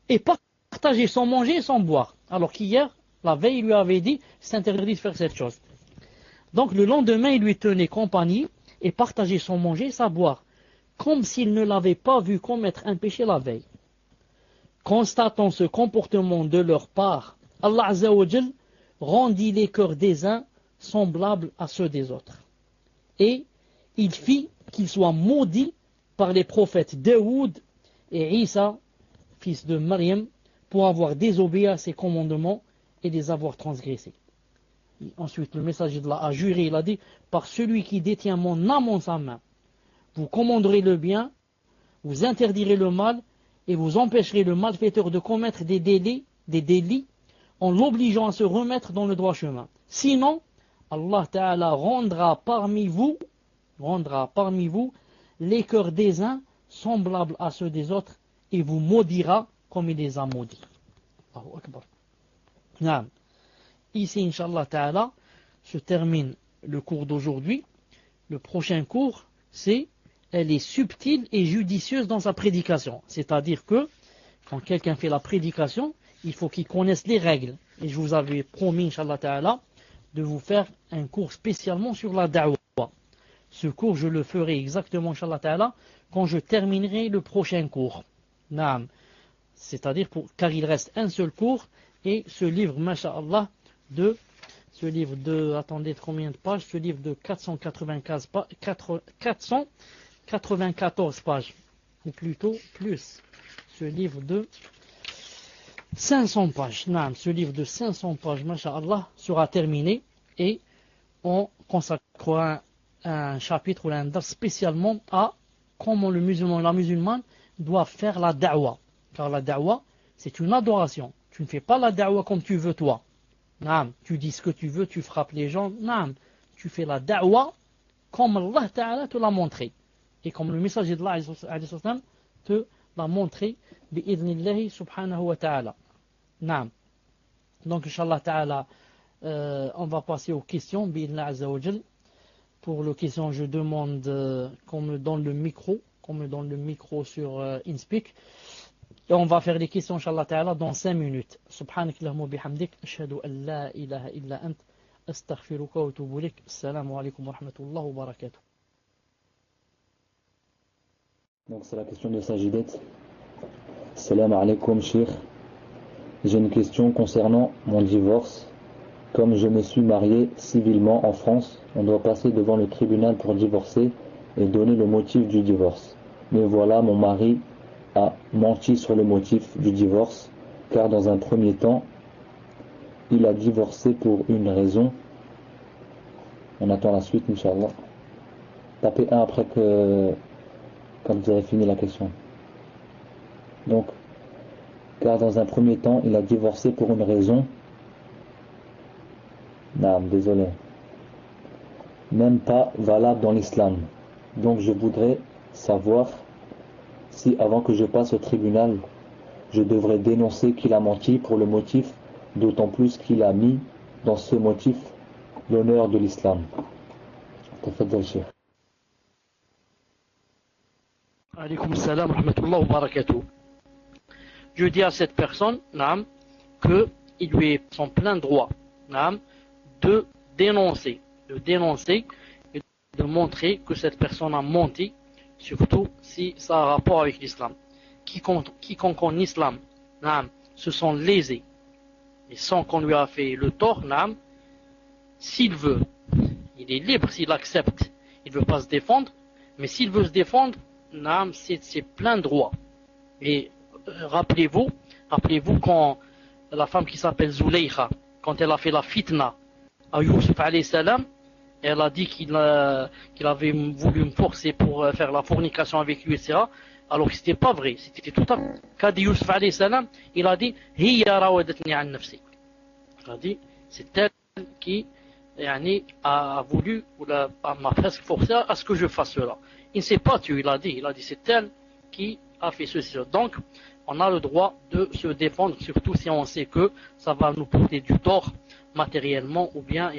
et partageait son manger et son boire. Alors qu'hier, la veille, il lui avait dit, c'est interdit de faire cette chose. Donc le lendemain, il lui tenait compagnie et partageait son manger et sa boire, comme s'il ne l'avait pas vu commettre un péché la veille. Constatant ce comportement de leur part, Allah Azza wa Jal rendit les cœurs des uns semblables à ceux des autres. Et il fit qu'ils soient maudits par les prophètes Daoud et Isa, fils de Maryam, pour avoir désobéi à ses commandements et les avoir transgressés. Ensuite, le messager d'Allah a juré, il a dit, par celui qui détient mon âme en sa main, vous commanderez le bien, vous interdirez le mal, et vous empêcherez le malfaiteur de commettre des délits, en l'obligeant à se remettre dans le droit chemin. Sinon, Allah Ta'ala rendra parmi vous les cœurs des uns semblables à ceux des autres, et vous maudira comme il les a maudits. Allahu Akbar. Ici, Inch'Allah Ta'ala, se termine le cours d'aujourd'hui. Le prochain cours, elle est subtile et judicieuse dans sa prédication. C'est-à-dire que, quand quelqu'un fait la prédication, il faut qu'il connaisse les règles. Et je vous avais promis, Inch'Allah Ta'ala, de vous faire un cours spécialement sur la da'wah. Ce cours, je le ferai exactement, Inch'Allah Ta'ala, quand je terminerai le prochain cours. C'est-à-dire, car il reste un seul cours, et ce livre, Masha'Allah, de Ce livre de, attendez, combien de pages? Ce livre de 494 pages. Ou plutôt plus. Ce livre de 500 pages. Non, ce livre de 500 pages, masha'Allah, sera terminé et on consacrera un chapitre ou un dars spécialement à comment le musulman et la musulmane doivent faire la da'wa. Car la da'wa, c'est une adoration. Tu ne fais pas la da'wa comme tu veux toi. Non, tu dis ce que tu veux, tu frappes les gens. Non, tu fais la da'wa comme Allah Ta'ala te l'a montré. Et comme le messager de Allah te l'a montré, bi'idhnillahi subhanahu wa ta'ala. Non. Donc, Inch'Allah Ta'ala, on va passer aux questions, bi'idhnillah azza wa jal. Pour les questions, je demande qu'on me donne le micro, sur InSpeak. Et on va faire les questions, Inch'Allah Ta'ala, dans 5 minutes. Subhanakallahumma bihamdik, ashhadu an la ilaha illa ant, astaghfiruka wa atubu ilayk. Assalamu alaikum wa rahmatullahi wa barakatuh. Donc c'est la question de Sajidet. Salam alaikum, Cheikh. J'ai une question concernant mon divorce. Comme je me suis marié civilement en France, on doit passer devant le tribunal pour divorcer et donner le motif du divorce. Mais voilà, mon mari a menti sur le motif du divorce, car dans un premier temps, il a divorcé pour une raison. On attend la suite, Inch'Allah. Tapez 1 après quand vous avez fini la question. Donc, car dans un premier temps, il a divorcé pour une raison. Non, désolé. Même pas valable dans l'islam. Donc je voudrais savoir si avant que je passe au tribunal, je devrais dénoncer qu'il a menti pour le motif, d'autant plus qu'il a mis dans ce motif l'honneur de l'islam. Tafaddal, Cheikh. Alaykoum salam wa rahmatullahi wa barakatuh. Je dis à cette personne, naam, que il lui est son plein droit, naam, de dénoncer et de montrer que cette personne a menti, surtout si ça a rapport avec l'islam. Quiconque en islam, naam, se sont lésés et sans qu'on lui a fait le tort, naam, s'il veut, il est libre s'il accepte, il ne veut pas se défendre, mais s'il veut se défendre, naam, c'est plein droit. Et rappelez-vous quand la femme qui s'appelle Zuleykha, quand elle a fait la fitna à Yusuf alayhi salam, elle a dit qu'il avait voulu me forcer pour faire la fornication avec lui, etc. Alors que c'était pas vrai, c'était tout à fait. Qu'a dit Yusuf alayhi salam, il a dit Hiya rawadatni an nafsi. Il a dit c'est elle qui a voulu, ou m'a presque forcé à ce que je fasse cela. Il ne s'est pas tué, il a dit c'est elle qui a fait ceci. Donc, on a le droit de se défendre, surtout si on sait que ça va nous porter du tort matériellement ou bien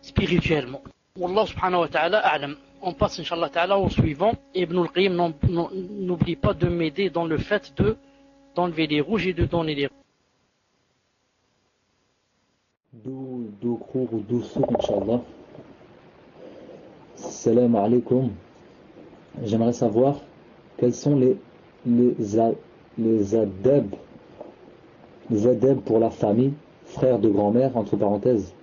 spirituellement. Wallah subhanahu wa ta'ala a'lam. On passe inshallah ta'ala au suivant. Ibn al-Qayyim n'oublie pas de m'aider dans le fait d'enlever les rouges et de donner les rouges. 12 cours ou 12 souk, Inch'Allah. Salam alaikum. J'aimerais savoir quels sont les adab pour la famille, frère de grand-mère, entre parenthèses.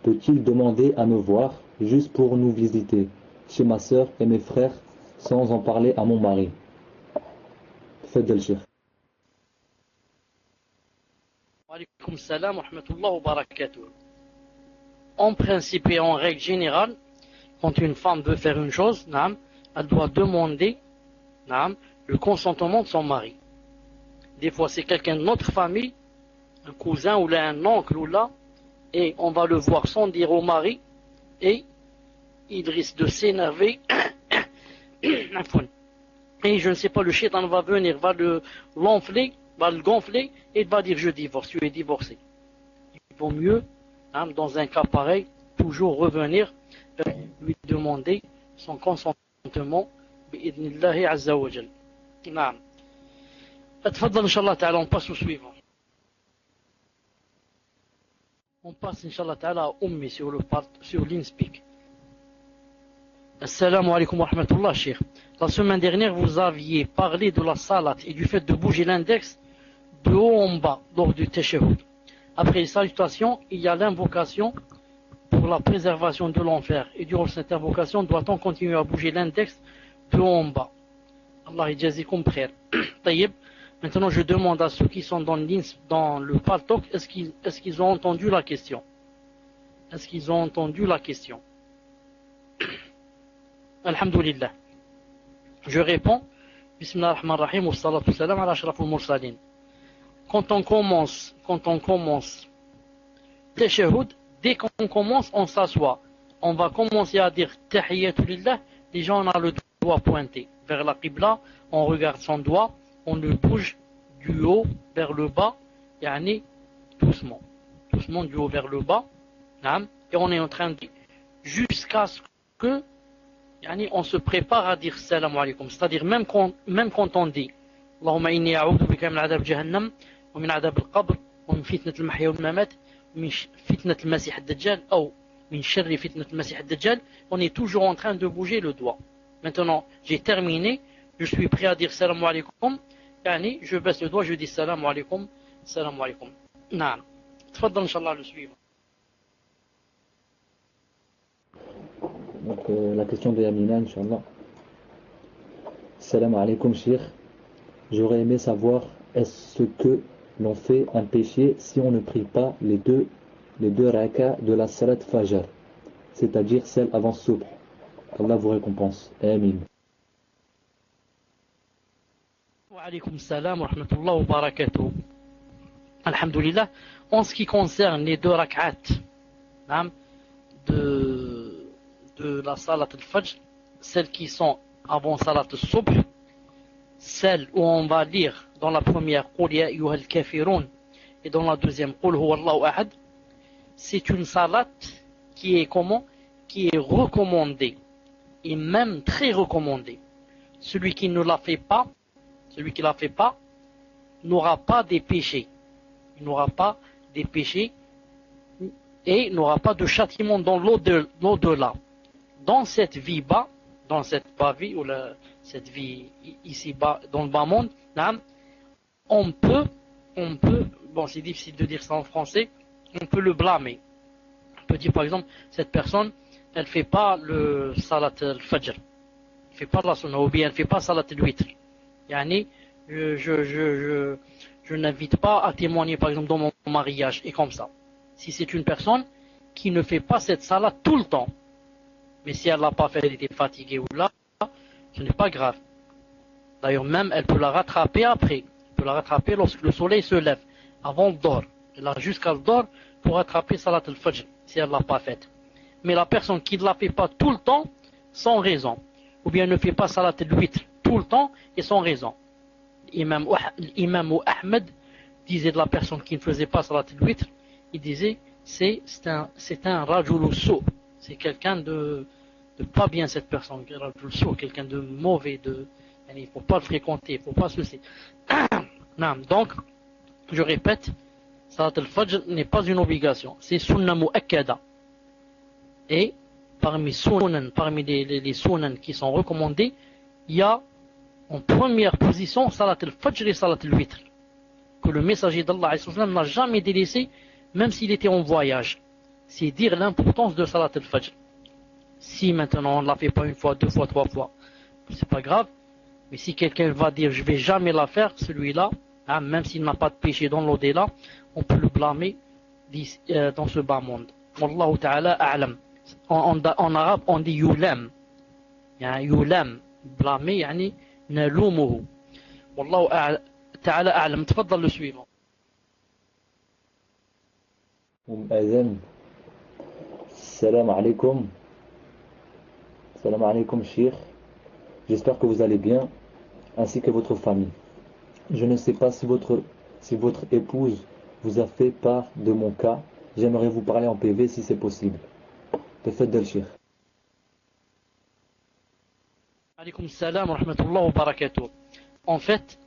Peut-il demander à me voir juste pour nous visiter chez ma sœur et mes frères sans en parler à mon mari? Faites le Cheikh. Alaykoum salam wa rahmatullahi wa barakatuh. En principe et en règle générale, quand une femme veut faire une chose, elle doit demander le consentement de son mari. Des fois, c'est quelqu'un de notre famille, un cousin ou là, un oncle ou là, et on va le voir sans dire au mari, et il risque de s'énerver. Et je ne sais pas, le shaitan va venir, va le gonfler, et il va dire je divorce, tu es divorcé. Il vaut mieux, dans un cas pareil, toujours revenir, lui demander son consentement, bi'idhnillahi azza wa jal. Naam. Atfadal, Inch'Allah ta'ala, on passe au suivant. On passe, Inch'Allah ta'ala, à Ummi sur l'InSpeak. Assalamu alaikum wa rahmatullah, Cheikh. La semaine dernière, vous aviez parlé de la salat et du fait de bouger l'index de haut en bas lors du tashahhud. Après les salutations, il y a l'invocation pour la préservation de l'enfer. Et durant cette invocation, doit-on continuer à bouger l'index de haut en bas? Allah yajazikum khair. Taïb. Maintenant, je demande à ceux qui sont dans le paltalk, est-ce qu'ils ont entendu la question? Est-ce qu'ils ont entendu la question? Alhamdulillah. Je réponds. Bismillah ar-Rahman ar-Rahim wa salatu salam ala ashrafil mursalin. Quand on commence tashahhud, dès qu'on commence, on s'assoit. On va commencer à dire Tahiyyatu lillah. Les gens ont le doigt pointé vers la qibla, on regarde son doigt, on le bouge du haut vers le bas, yani doucement du haut vers le bas, et on est en train de dire jusqu'à ce que yani on se prépare à dire salam alaykum, c'est-à-dire même quand on dit Allahumma inni a'udhu bika min adab jahannam wa min adab al-qabr wa min fitnat al-mahya wal mamat wa min fitnat al-masih ad-dajjal ou min sharri fitnat al-masih ad-dajjal, on est toujours en train de bouger le doigt. Maintenant, j'ai terminé, je suis prêt à dire salam alaykum, yani je baisse le doigt, je dis salam alaykum, salam alaykum. Naam. Tfaddal inshallah le suivant. Donc la question de Yamina, Inch'Allah. Salam alaykum, Cheikh. J'aurais aimé savoir, est-ce que l'on fait un péché si on ne prie pas les deux rakas de la salat fajr, c'est-à-dire celle avant subh? Allah vous récompense. Amin. Wa alaykum salam wa rahmatullah wa barakatuh. Alhamdulillah. En ce qui concerne les deux rak'at de la salat al-fajr, celles qui sont avant salat al-subh, celle où on va lire dans la première Qul ya ayyuhal kafirun et dans la deuxième Qul huwallahu ahad, c'est une salat qui est recommandée, et même très recommandée. Celui qui ne la fait pas, n'aura pas des péchés. Il n'aura pas des péchés et n'aura pas de châtiment dans l'au-delà. Dans cette vie bas, dans cette bas vie, ou cette vie ici bas, dans le bas monde, on peut, bon c'est difficile de dire ça en français, on peut le blâmer. On peut dire par exemple, cette personne, elle ne fait pas le salat al-fajr, elle ne fait pas la sunnah, ou bien elle ne fait pas salat al-witr. Yani, je n'invite pas à témoigner par exemple dans mon mariage, et comme ça. Si c'est une personne qui ne fait pas cette salat tout le temps, mais si elle l'a pas fait, elle était fatiguée ou là, ce n'est pas grave. D'ailleurs même, elle peut la rattraper après. Elle peut la rattraper lorsque le soleil se lève, avant le dor. Elle a jusqu'à le dor pour rattraper salat al-fajr, si elle l'a pas faite. Mais la personne qui ne la fait pas tout le temps, sans raison, ou bien ne fait pas salat al-witr tout le temps et sans raison. L'imam Ahmed disait de la personne qui ne faisait pas salat al-witr, il disait c'est un rajul sou, c'est quelqu'un de pas bien, cette personne, quelqu'un de mauvais, il ne faut pas le fréquenter, il ne faut pas se laisser. Donc, je répète, salat al-fajr n'est pas une obligation, c'est sunnah mu'akkada. Et parmi les sunan qui sont recommandés, il y a en première position salat al-fajr et salat al-witr, que le messager d'Allah n'a jamais délaissé, même s'il était en voyage. C'est dire l'importance de salat al-fajr. Si maintenant on ne la fait pas une fois, deux fois, trois fois, c'est pas grave. Mais si quelqu'un va dire je vais jamais la faire, celui-là, même s'il n'a pas de péché dans l'au-delà, on peut le blâmer dans ce bas monde. Wallahu ta'ala a'lam. En arabe on dit yulam. Yulam, blâmer, yani nalumuhu. Wallahu ta'ala a'lam. Tfaddal le suivant. Azan. Salam alaykum. Salam alaykum, Cheikh. J'espère que vous allez bien, ainsi que votre famille. Je ne sais pas si votre épouse vous a fait part de mon cas. J'aimerais vous parler en PV si c'est possible. Tafaddal, Cheikh. Alaykoum salam wa rahmatullah wa barakatuh. En fait,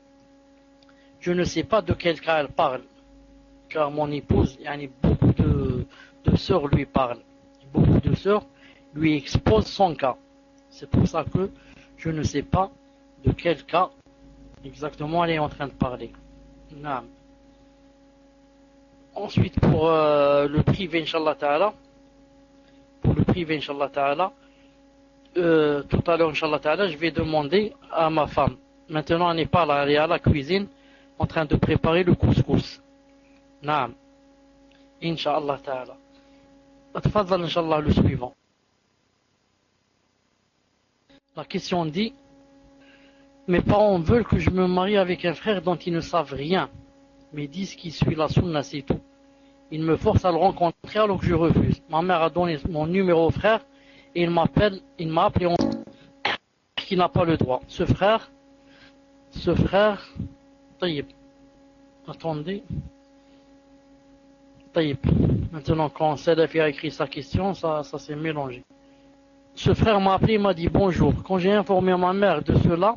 je ne sais pas de quel cas elle parle, car mon épouse, beaucoup de sœurs lui parlent. Beaucoup de sœurs lui exposent son cas. C'est pour ça que je ne sais pas de quel cas exactement elle est en train de parler. Non. Ensuite, pour le privé, Inch'Allah Ta'ala, tout à l'heure, Inch'Allah Ta'ala, je vais demander à ma femme. Maintenant, elle n'est pas là, elle est à la cuisine, en train de préparer le couscous. Naam. Inch'Allah Ta'ala. Tafadhal, Inch'Allah, le suivant. La question dit, mes parents veulent que je me marie avec un frère dont ils ne savent rien, mais disent qu'il suit la sunna, c'est tout. Ils me forcent à le rencontrer alors que je refuse. Ma mère a donné mon numéro au frère et il m'a appelé en qu'il n'a pas le droit. Ce frère, taïb. Attendez. Taïb. Maintenant, quand Salaf a écrit sa question, ça s'est mélangé. Ce frère m'a appelé et m'a dit bonjour. Quand j'ai informé ma mère de cela,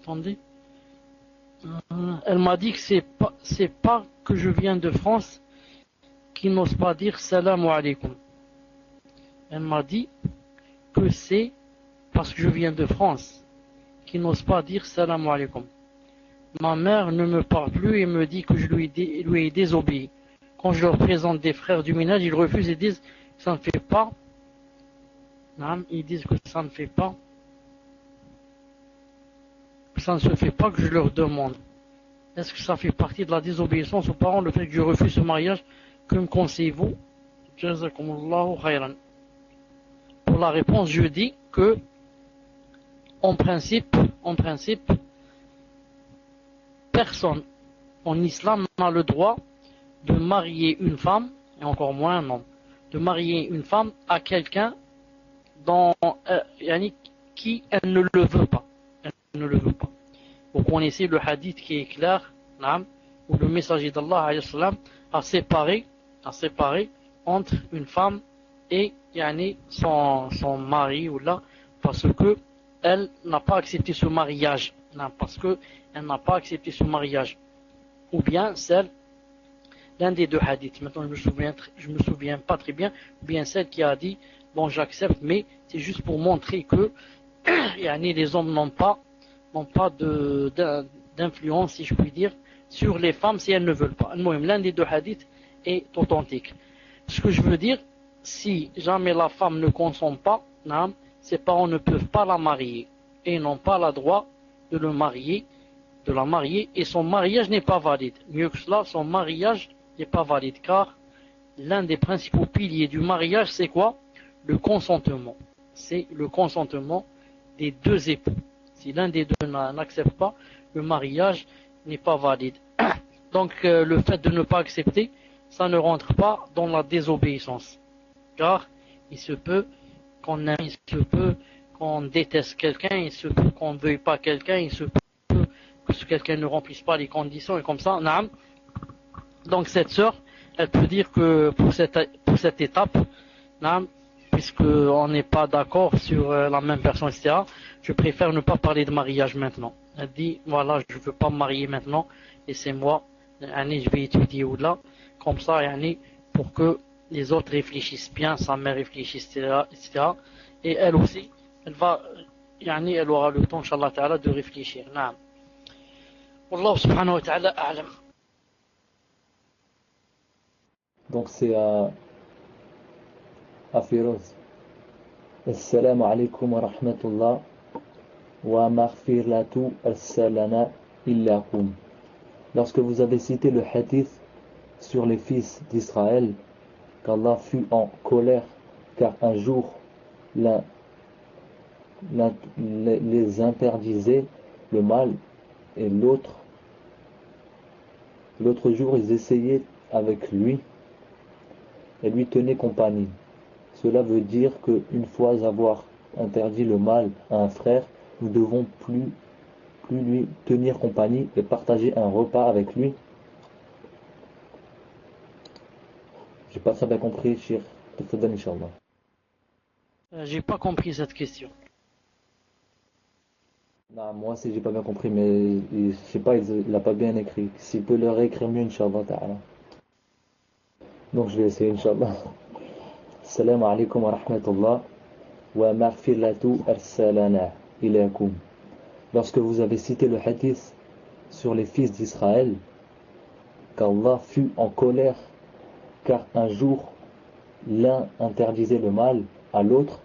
attendez. Elle m'a dit que c'est pas que je viens de France qui n'ose pas dire salam alaikum. Elle m'a dit que c'est parce que je viens de France qui n'ose pas dire salam alaikum. Ma mère ne me parle plus et me dit que je lui ai désobéi. Quand je leur présente des frères du ménage, ils refusent et disent que ça ne fait pas. Ils disent que ça ne fait pas. Ça ne se fait pas que je leur demande. Est-ce que ça fait partie de la désobéissance aux parents, le fait que je refuse ce mariage? Que me conseillez-vous? Jazakumullahu khayran. Pour la réponse, je dis que, en principe, personne en islam n'a le droit de marier une femme, et encore moins un homme, de marier une femme à quelqu'un qui elle ne le veut pas. Vous connaissez le hadith qui est clair, où le messager d'Allah a séparé entre une femme et son mari, ou là, parce que elle n'a pas accepté ce mariage. Ou bien l'un des deux hadiths. Maintenant, je me souviens pas très bien. Ou bien celle qui a dit, bon, j'accepte, mais c'est juste pour montrer que les hommes n'ont pas d'influence, si je puis dire, sur les femmes si elles ne veulent pas. L'un des deux hadiths est authentique. Ce que je veux dire, si jamais la femme ne consent pas, ses parents ne peuvent pas la marier et n'ont pas le droit de la marier, et son mariage n'est pas valide. Mieux que cela, son mariage n'est pas valide, car l'un des principaux piliers du mariage, c'est quoi? Le consentement. C'est le consentement des deux époux. Si l'un des deux n'accepte pas, le mariage n'est pas valide. Donc le fait de ne pas accepter, ça ne rentre pas dans la désobéissance. Car il se peut qu'on aime, il se peut qu'on déteste quelqu'un, il se peut qu'on ne veuille pas quelqu'un, il se peut que quelqu'un ne remplisse pas les conditions, et comme ça, donc cette sœur, elle peut dire que pour cette étape, puisqu'on n'est pas d'accord sur la même personne, etc., je préfère ne pas parler de mariage maintenant. Elle dit, voilà, je ne veux pas me marier maintenant, et c'est moi, je vais étudier ou là, comme ça, pour que les autres réfléchissent bien, sa mère réfléchisse, etc. Et elle aussi, elle aura le temps, Inch'Allah Ta'ala, de réfléchir. Wallahu subhanahu wa ta'ala a'lam. Donc c'est à Firoz. Assalamu alaikum wa rahmatullah wa maghfirlatu as-salana illakum. Lorsque vous avez cité le hadith sur les fils d'Israël, qu'Allah fut en colère car un jour les interdisait le mal et l'autre jour ils essayaient avec lui et lui tenaient compagnie. Cela veut dire qu'une fois avoir interdit le mal à un frère, nous ne devons plus lui tenir compagnie et partager un repas avec lui. J'ai pas très bien compris, Shir. Inch'Allah. J'ai pas compris cette question. Non, moi aussi j'ai pas bien compris, mais je sais pas, il l'a pas bien écrit. S'il peut le réécrire mieux, Inch'Allah ta'ala. Donc je vais essayer, Inch'Allah. Assalamu alaikum wa rahmatullah wa maghfirlatu arsalana ilakum. lorsque vous avez cité le hadith sur les fils d'Israël, qu'Allah fut en colère, car un jour, l'un interdisait le mal à l'autre,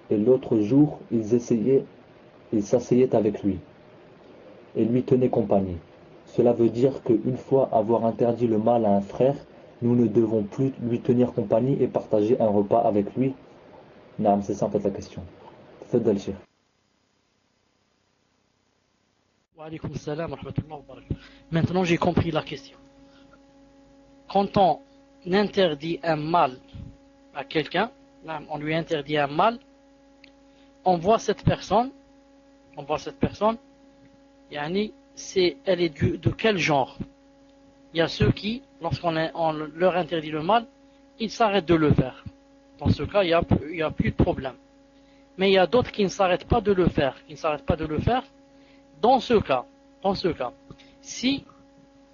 et l'autre jour, ils s'asseyaient avec lui, et lui tenaient compagnie. Cela veut dire qu'une fois avoir interdit le mal à un frère, nous ne devons plus lui tenir compagnie et partager un repas avec lui. Non, c'est ça en fait la question. Fadal Cheikh. Wa alaykoum salam wa rahmatullahi wa barakatuh. Maintenant, j'ai compris la question. Quand on interdit un mal à quelqu'un, on lui interdit un mal, on voit cette personne, yani, elle est de quel genre? Il y a ceux qui, lorsqu'on leur interdit le mal, ils s'arrêtent de le faire. Dans ce cas, il n'y a plus de problème. Mais il y a d'autres qui ne s'arrêtent pas de le faire. Dans ce cas, si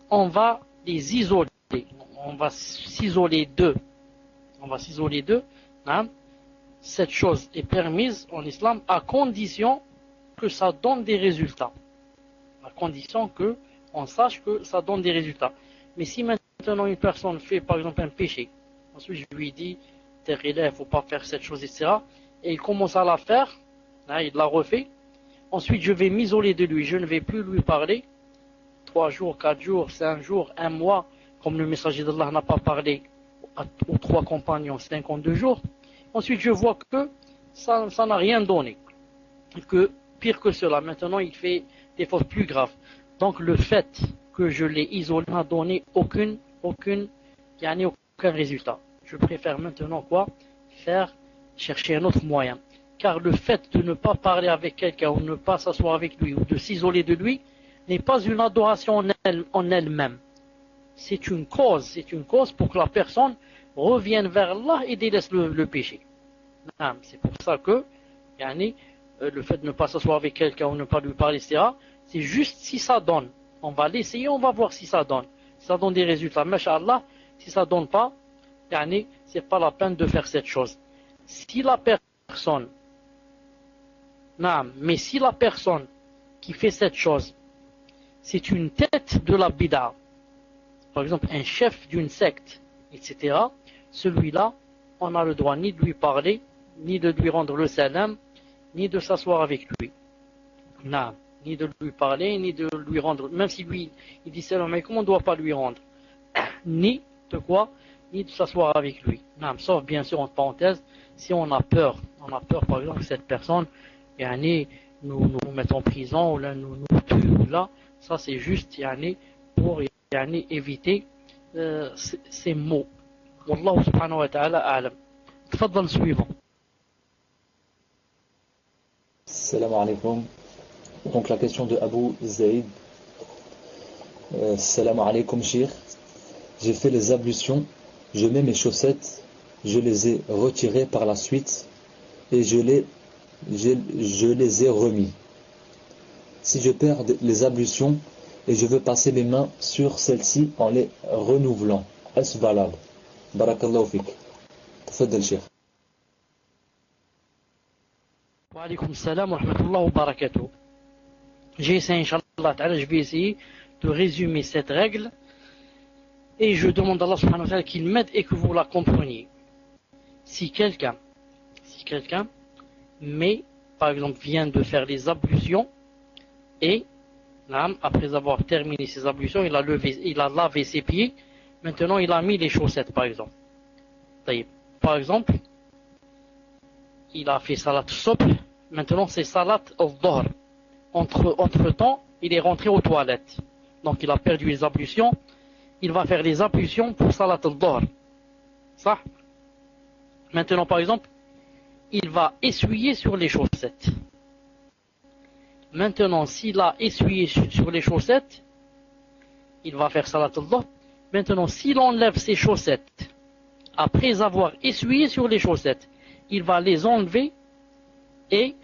on va les isoler, on va s'isoler d'eux, hein, cette chose est permise en islam à condition que ça donne des résultats. À condition qu'on sache que ça donne des résultats. Mais si maintenant une personne fait par exemple un péché, ensuite je lui dis, il ne faut pas faire cette chose, etc. Et il commence à la faire, hein, il la refait. Ensuite je vais m'isoler de lui, je ne vais plus lui parler. 3 jours, 4 jours, 5 jours, 1 mois, comme le messager d'Allah n'a pas parlé aux 3 compagnons, 52 jours. Ensuite je vois que ça n'a rien donné. Que pire que cela, maintenant il fait des fautes plus graves. Donc le fait que je l'ai isolé n'a donné aucun résultat. Je préfère maintenant chercher un autre moyen. Car le fait de ne pas parler avec quelqu'un ou ne pas s'asseoir avec lui ou de s'isoler de lui n'est pas une adoration en elle-même. C'est une cause pour que la personne revienne vers Allah et délaisse le péché. C'est pour ça que le fait de ne pas s'asseoir avec quelqu'un ou ne pas lui parler, etc., c'est juste si ça donne. On va l'essayer, on va voir si ça donne. Si ça donne des résultats, masha'Allah. Si ça donne pas, c'est pas la peine de faire cette chose. Si la personne qui fait cette chose, c'est une tête de la bid'a, par exemple un chef d'une secte, etc., celui-là, on a le droit ni de lui parler, ni de lui rendre le salam, ni de s'asseoir avec lui. Ni de lui parler, ni de lui rendre, même si lui, il dit salam alaikum, on ne doit pas lui rendre. Ni de s'asseoir avec lui. Sauf bien sûr, entre parenthèses, si on a peur par exemple que cette personne, nous mette en prison, ou là, nous tue, ou là, ça c'est juste, pour éviter ces mots. Wallahu subhanahu wa ta'ala a'lam. Tfaddal suivant. Salam alaikum. Donc la question de Abu Zaid. Salam alaikum shir. J'ai fait les ablutions, je mets mes chaussettes, je les ai retirées par la suite et je les ai remis. Si je perds les ablutions et je veux passer mes mains sur celles-ci en les renouvelant, est-ce valable? Barakallahu fik. Tafaddal Cheikh. Wa alaykoum salam wa rahmatullahi wa barakatuh. J'ai essayé, Inch'Allah ta'ala, je vais essayer de résumer cette règle et je demande à Allah subhanahu wa ta'ala qu'il m'aide et que vous la compreniez. Si quelqu'un par exemple, vient de faire les ablutions et après avoir terminé ses ablutions, il a lavé ses pieds, maintenant il a mis les chaussettes par exemple. Par exemple, il a fait salat subh, maintenant c'est salat al-dhuhr. Entre temps, il est rentré aux toilettes. Donc il a perdu les ablutions, il va faire les ablutions pour salat al-dhuhr. Ça. Maintenant par exemple, il va essuyer sur les chaussettes. Maintenant, s'il a essuyé sur les chaussettes, il va faire salat al-dhuhr. Maintenant, s'il enlève ses chaussettes, après avoir essuyé sur les chaussettes, il va les enlever et,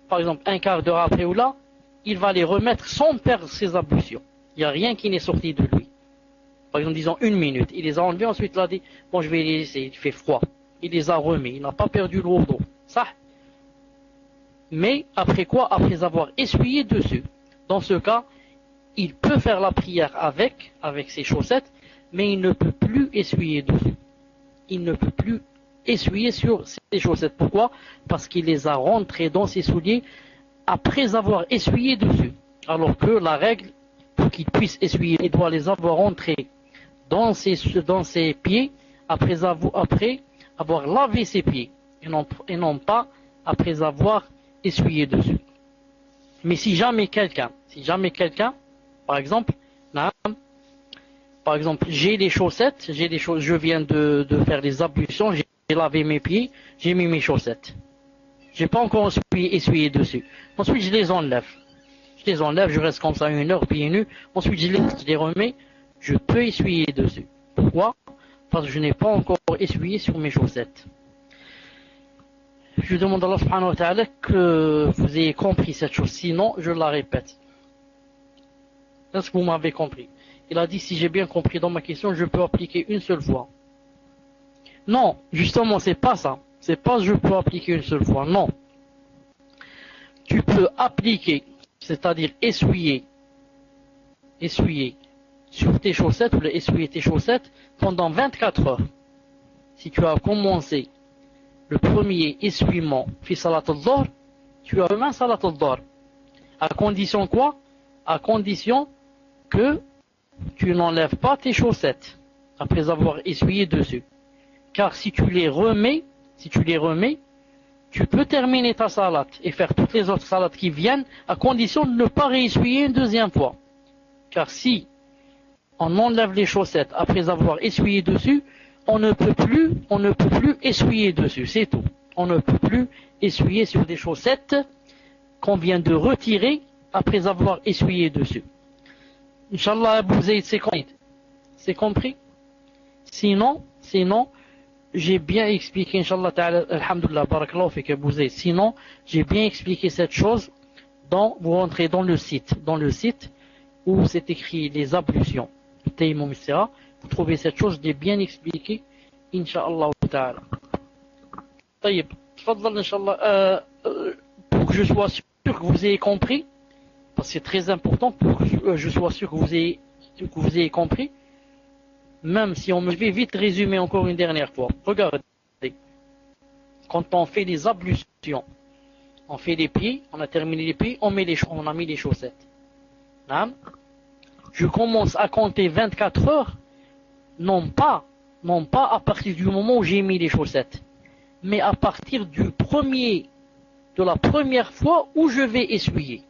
par exemple, un quart d'heure après ou là, il va les remettre sans perdre ses ablutions. Il n'y a rien qui n'est sorti de lui. Par exemple, disons 1 minute, il les a enlevés, ensuite il a dit, bon, je vais les laisser, il fait froid. Il les a remis, il n'a pas perdu le wudu. Ça. Mais après quoi? Après avoir essuyé dessus. Dans ce cas, il peut faire la prière avec ses chaussettes, mais il ne peut plus essuyer dessus. Il ne peut plus essuyer sur ses chaussettes. Pourquoi? Parce qu'il les a rentrées dans ses souliers après avoir essuyé dessus. Alors que la règle, pour qu'il puisse essuyer, il doit les avoir rentrées dans ses pieds après avoir lavé ses pieds et non pas après avoir essuyé dessus. Mais si jamais quelqu'un, par exemple, j'ai les chaussettes, je viens de faire les ablutions, j'ai lavé mes pieds, j'ai mis mes chaussettes. J'ai pas encore essuyé dessus. Ensuite, je les enlève, je reste comme ça 1 heure pieds nus. Ensuite, je les remets, je peux essuyer dessus. Pourquoi? Parce que je n'ai pas encore essuyé sur mes chaussettes. Je demande à Allah subhanahu wa ta'ala que vous ayez compris cette chose, sinon je la répète. Est-ce que vous m'avez compris? Il a dit, si j'ai bien compris dans ma question, je peux appliquer une seule fois. Non, justement, c'est pas ça. C'est pas je peux appliquer une seule fois, non. Tu peux appliquer, c'est-à-dire essuyer sur tes chaussettes, ou essuyer tes chaussettes pendant 24 heures. Si tu as commencé le premier essuyement fi salat al-dhuhr, tu as demain salat al-dhuhr. À condition quoi? À condition que tu n'enlèves pas tes chaussettes après avoir essuyé dessus. Car si tu les remets, tu peux terminer ta salat et faire toutes les autres salats qui viennent à condition de ne pas réessuyer une deuxième fois. Car si on enlève les chaussettes après avoir essuyé dessus, on ne peut plus essuyer dessus, c'est tout. On ne peut plus essuyer sur des chaussettes qu'on vient de retirer après avoir essuyé dessus. Inch'Allah, Abu Zayd, c'est compris? Sinon, j'ai bien expliqué, Inch'Allah ta'ala, alhamdulillah, barakallahu fik Abu Zayd. Sinon, j'ai bien expliqué cette chose vous rentrez dans le site où c'est écrit les ablutions, le tayammum, etc. Vous trouvez cette chose, je l'ai bien expliqué, Inch'Allah ta'ala. Taïb, tfadal, Inch'Allah, pour que je sois sûr que vous ayez compris, parce que c'est très important pour que je sois sûr que vous ayez compris, même si je vais vite résumer encore une dernière fois. Regardez, quand on fait les ablutions, on fait les pieds, on a terminé les pieds, on a mis les chaussettes. Je commence à compter 24 heures, non pas à partir du moment où j'ai mis les chaussettes, mais à partir de la première fois où je vais essuyer.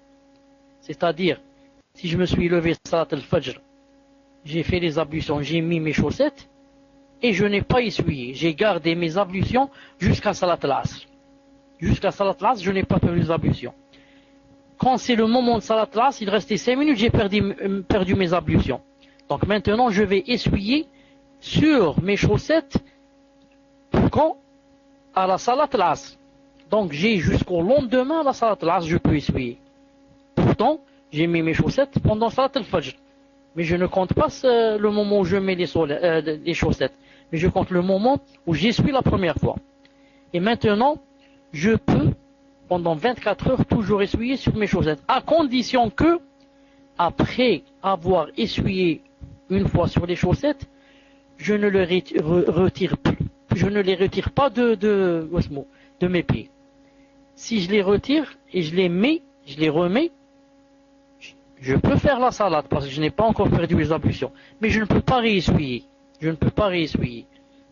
C'est-à-dire, si je me suis levé salat al-fajr, j'ai fait les ablutions, j'ai mis mes chaussettes, et je n'ai pas essuyé. J'ai gardé mes ablutions jusqu'à salat al-asr. Jusqu'à salat al-asr, je n'ai pas fait les ablutions. Quand c'est le moment de salat al-asr, il restait 5 minutes, j'ai perdu mes ablutions. Donc maintenant, je vais essuyer sur mes chaussettes quand? À la salat al-asr. Donc j'ai jusqu'au lendemain à la salat al-asr, je peux essuyer. Pourtant, j'ai mis mes chaussettes pendant salat al-fajr. Mais je ne compte pas le moment où je mets les chaussettes. Mais je compte le moment où j'essuie la première fois. Et maintenant, je peux, pendant 24 heures, toujours essuyer sur mes chaussettes. À condition que, après avoir essuyé une fois sur les chaussettes, je ne les retire plus. Je ne les retire pas de mes pieds. Si je les retire et je les remets, je peux faire la salade parce que je n'ai pas encore perdu les ablutions. Mais je ne peux pas réessuyer.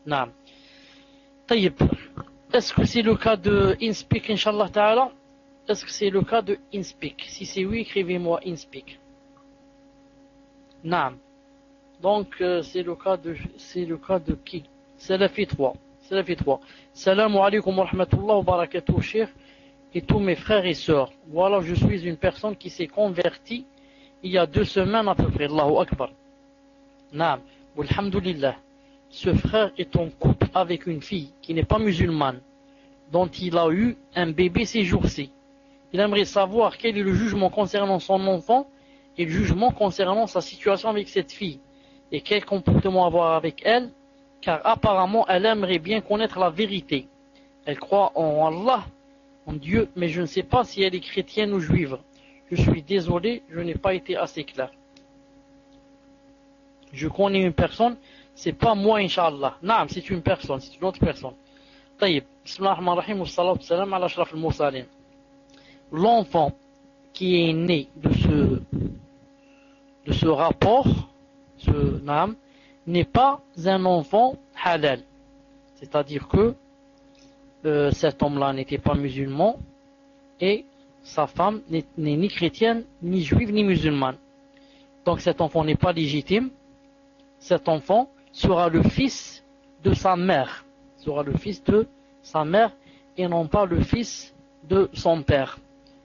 Non. Taïb. Est-ce que c'est le cas de InSpeak, Inch'Allah Ta'ala? Est-ce que c'est le cas de InSpeak? Si c'est oui, écrivez-moi InSpeak. Non. Donc, c'est le cas de qui? Salafi 3. Salam alaikum wa rahmatullah wa barakatuh, cheikh, et tous mes frères et sœurs. Voilà, je suis une personne qui s'est convertie il y a 2 semaines à peu près. Allahu Akbar. Naam. Alhamdulillah. Ce frère est en couple avec une fille qui n'est pas musulmane, dont il a eu un bébé ces jours-ci. Il aimerait savoir quel est le jugement concernant son enfant et le jugement concernant sa situation avec cette fille et quel comportement avoir avec elle, car apparemment elle aimerait bien connaître la vérité. Elle croit en Allah, Mon Dieu, mais je ne sais pas si elle est chrétienne ou juive. Je suis désolé, je n'ai pas été assez clair. Je connais une personne, c'est pas moi, Inch'Allah. Naam, c'est une personne, c'est une autre personne. Taïb, bismillah ar-Rahman ar-Rahim, wa salatu salam ala ashraf al-mursalin. L'enfant qui est né de ce rapport, ce naam, n'est pas un enfant halal. C'est-à-dire que cet homme-là n'était pas musulman et sa femme n'est ni chrétienne, ni juive, ni musulmane. Donc cet enfant n'est pas légitime. Cet enfant sera le fils de sa mère. Sera le fils de sa mère et non pas le fils de son père.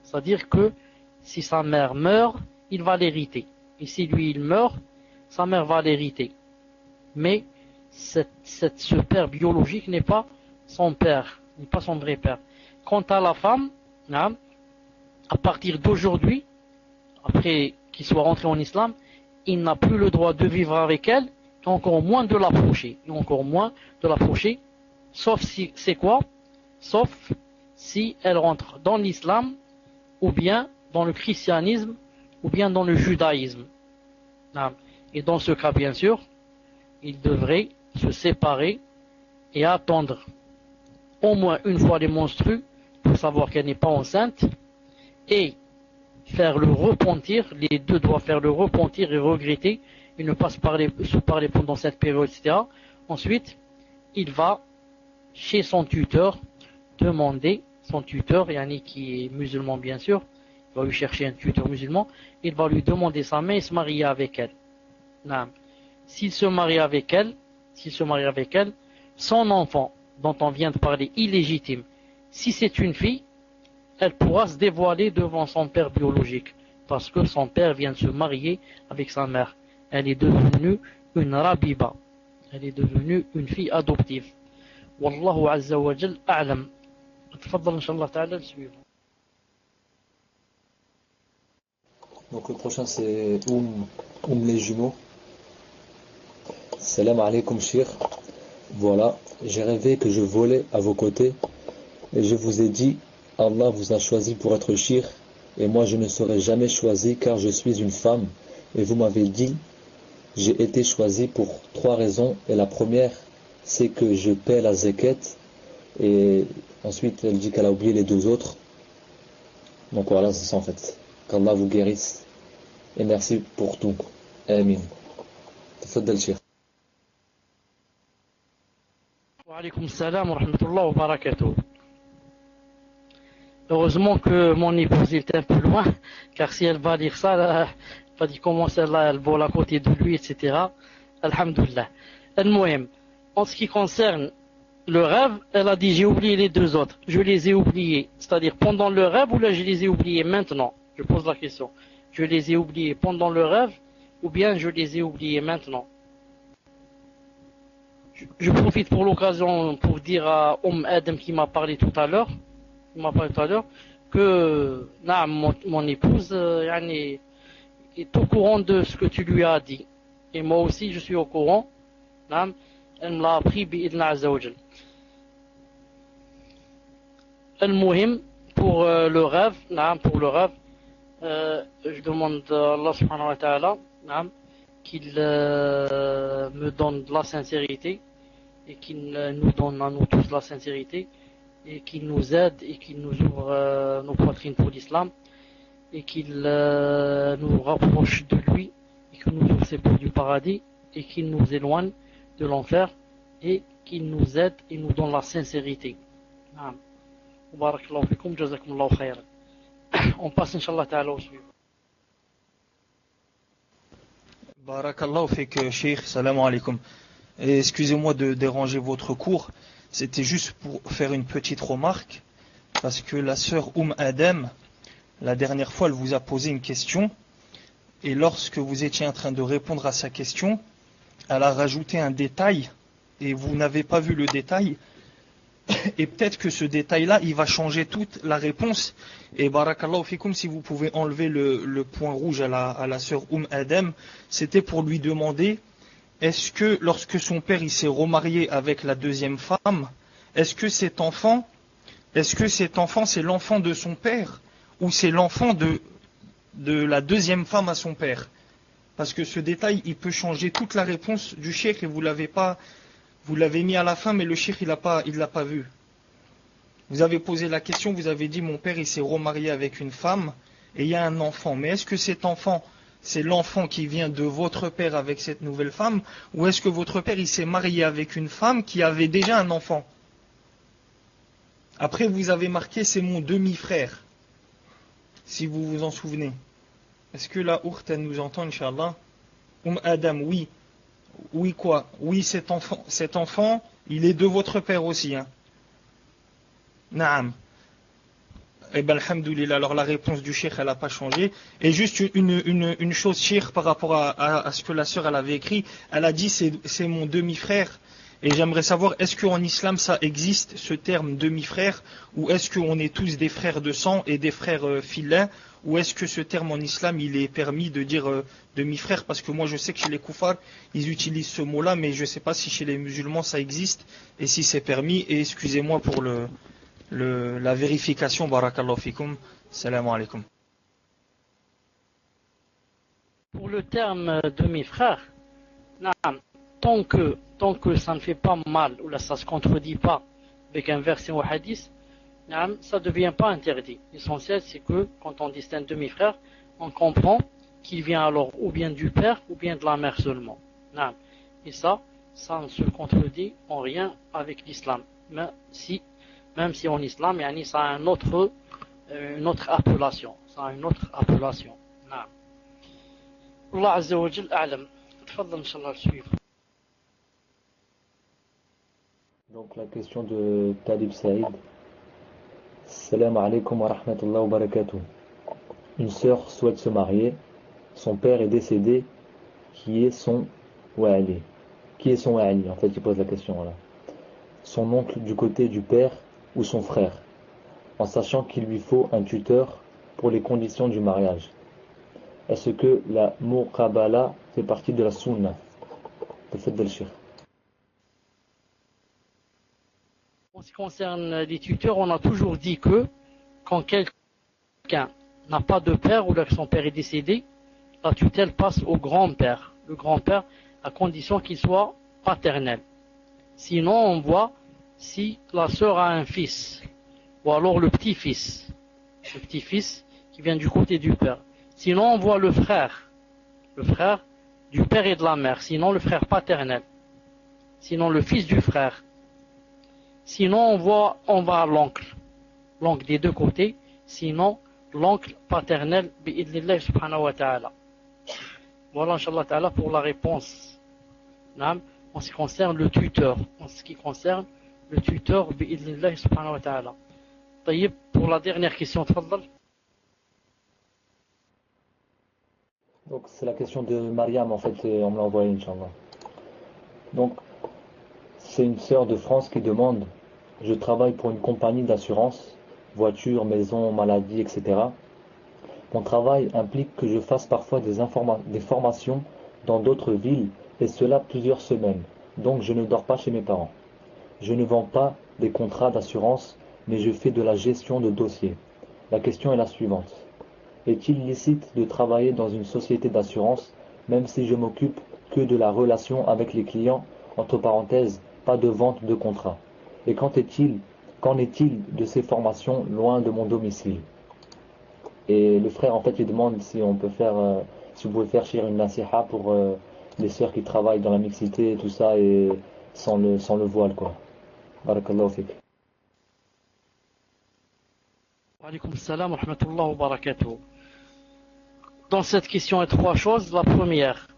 C'est-à-dire que si sa mère meurt, il va l'hériter. Et si lui il meurt, sa mère va l'hériter. Mais ce père biologique n'est pas son père, n'est pas son vrai père. Quant à la femme, à partir d'aujourd'hui, après qu'il soit rentré en islam, il n'a plus le droit de vivre avec elle, et encore moins de l'approcher. Et encore moins de l'approcher, sauf si, c'est quoi? Sauf si elle rentre dans l'islam, ou bien dans le christianisme, ou bien dans le judaïsme. Et dans ce cas, bien sûr, il devrait se séparer et attendre au moins une fois les menstrues pour savoir qu'elle n'est pas enceinte et faire le repentir. Les deux doivent faire le repentir et regretter et ne pas se parler pendant cette période, etc. Ensuite, il va chez son tuteur demander, son tuteur, yani qui est musulman bien sûr, il va lui chercher un tuteur musulman, il va lui demander sa main et se marier avec elle. S'il se marie avec elle, son enfant dont on vient de parler, illégitime, si c'est une fille, elle pourra se dévoiler devant son père biologique, parce que son père vient de se marier avec sa mère. Elle est devenue une rabiba. Elle est devenue une fille adoptive. Wallahu azza wa jal a'lam. تفضل إن شاء الله تعالى le suivant. Donc le prochain c'est les jumeaux. Salam alaikum shir. Voilà, j'ai rêvé que je volais à vos côtés et je vous ai dit, Allah vous a choisi pour être shir et moi je ne serai jamais choisi car je suis une femme. Et vous m'avez dit, j'ai été choisi pour 3 raisons et la première c'est que je paie la zakat et ensuite elle dit qu'elle a oublié les 2 autres. Donc voilà, c'est ça en fait. Qu'Allah vous guérisse et merci pour tout. Amin. Tafaddal shir. Wa alaykoum salam wa rahmatullah wa barakatuh. Heureusement que mon épouse est un peu loin, car si elle va lire ça, elle va dire comment celle-là, elle vole à côté de lui, etc. Alhamdulillah. Al-Muhim, en ce qui concerne le rêve, elle a dit j'ai oublié les 2 autres. Je les ai oubliés, c'est-à-dire pendant le rêve ou là je les ai oubliés maintenant? Je pose la question. Je les ai oubliés pendant le rêve ou bien je les ai oubliés maintenant? Je profite pour l'occasion pour dire à Adam qui m'a parlé tout à l'heure, que mon épouse est au courant de ce que tu lui as dit. Et moi aussi je suis au courant. Elle me l'a appris bi'idna azza wa jal. Al-Muhim, pour le rêve, je demande à Allah subhanahu wa ta'ala qu'il me donne de la sincérité et qu'il nous donne à nous tous de la sincérité et qu'il nous aide et qu'il nous ouvre nos poitrines pour l'islam et qu'il nous rapproche de lui et qu'il nous ouvre ses portes du paradis et qu'il nous éloigne de l'enfer et qu'il nous aide et nous donne la sincérité. Barakallahu fikum, jazakumullahu khayran. On passe Inch'Allah ta'ala au suivant. Barakallahu fik, Cheikh, salam alaikum. Et excusez-moi de déranger votre cours, c'était juste pour faire une petite remarque, parce que la sœur Adam, la dernière fois, elle vous a posé une question, et lorsque vous étiez en train de répondre à sa question, elle a rajouté un détail, et vous n'avez pas vu le détail, et peut-être que ce détail-là, il va changer toute la réponse. Et barakallahu fikum, si vous pouvez enlever le point rouge à la sœur Adam, c'était pour lui demander, est-ce que lorsque son père il s'est remarié avec la 2e femme, est-ce que cet enfant, est-ce que cet enfant c'est l'enfant de son père ou c'est l'enfant de la deuxième femme à son père? Parce que ce détail, il peut changer toute la réponse du cheikh et vous l'avez mis à la fin, mais le cheikh il l'a pas vu. Vous avez posé la question, vous avez dit mon père il s'est remarié avec une femme et il y a un enfant. Mais est-ce que cet enfant, c'est l'enfant qui vient de votre père avec cette nouvelle femme, ou est-ce que votre père il s'est marié avec une femme qui avait déjà un enfant? Après vous avez marqué c'est mon demi-frère, si vous vous en souvenez. Est-ce que la ourte elle nous entend, Inch'Allah? Adam, oui. Oui quoi? Oui, cet enfant, il est de votre père aussi, hein. Naam. Eh bien, alhamdoulilah, alors la réponse du cheikh, elle n'a pas changé. Et juste une chose, cheikh, par rapport à ce que la sœur, elle avait écrit, elle a dit c'est mon demi-frère. Et j'aimerais savoir, est-ce qu'en islam ça existe, ce terme demi-frère, ou est-ce qu'on est tous des frères de sang et des frères filins, ou est-ce que ce terme en islam, il est permis de dire demi-frère? Parce que moi je sais que chez les koufars, ils utilisent ce mot-là, mais je ne sais pas si chez les musulmans ça existe, et si c'est permis. Et excusez-moi pour la vérification, barakallahu fikum, salam alaikum. Pour le terme demi-frère, tant que ça ne fait pas mal, ou là ça ne se contredit pas avec un verset ou un hadith, ça ne devient pas interdit. L'essentiel c'est que quand on distingue demi-frère, on comprend qu'il vient alors ou bien du père ou bien de la mère seulement. Et ça ne se contredit en rien avec l'islam. Même si en islam, ça a une autre appellation. Allah Azza wa Jal a'lam. Tfadhal, Inch'Allah, le suivre. Donc la question de Talib Saïd. Salam alaikum wa rahmatullahi wa barakatuh. Une sœur souhaite se marier. Son père est décédé. Qui est son wali? Qui est son wali? En fait, il pose la question là. Son oncle du côté du père ou son frère, en sachant qu'il lui faut un tuteur pour les conditions du mariage. Est-ce que la muqabala fait partie de la sunna? Le fait de le shir. En ce qui concerne les tuteurs, on a toujours dit que quand quelqu'un n'a pas de père ou que son père est décédé, la tutelle passe au grand-père. Le grand-père, à condition qu'il soit paternel. Sinon, on voit si la sœur a un fils, ou alors le petit-fils qui vient du côté du père. Sinon, on voit le frère du père et de la mère, sinon le frère paternel, sinon le fils du frère. Sinon, on va à l'oncle des deux côtés, sinon l'oncle paternel, bi'idnillah subhanahu wa ta'ala. Voilà, inshallah ta'ala, pour la réponse. En ce qui concerne le tuteur, bi'idnillah subhanahu wa ta'ala. Taïb, pour la dernière question, tfaddal. Donc c'est la question de Mariam, en fait, on me l'a envoyé, Inch'Allah. Donc, c'est une sœur de France qui demande: je travaille pour une compagnie d'assurance, voiture, maison, maladie, etc. Mon travail implique que je fasse parfois des formations dans d'autres villes, et cela plusieurs semaines. Donc je ne dors pas chez mes parents. Je ne vends pas des contrats d'assurance, mais je fais de la gestion de dossiers. La question est la suivante. Est-il licite de travailler dans une société d'assurance, même si je m'occupe que de la relation avec les clients, entre parenthèses, pas de vente de contrat? Et qu'en est-il de ces formations loin de mon domicile? Et le frère, en fait, lui demande si on peut si vous pouvez faire chier une nasiha pour les sœurs qui travaillent dans la mixité et tout ça, et sans le voile, quoi. Barakallahu fik. Wa alaykoum salam wa rahmatullahi wa barakatuh. Dans cette question, il y a trois choses. La première,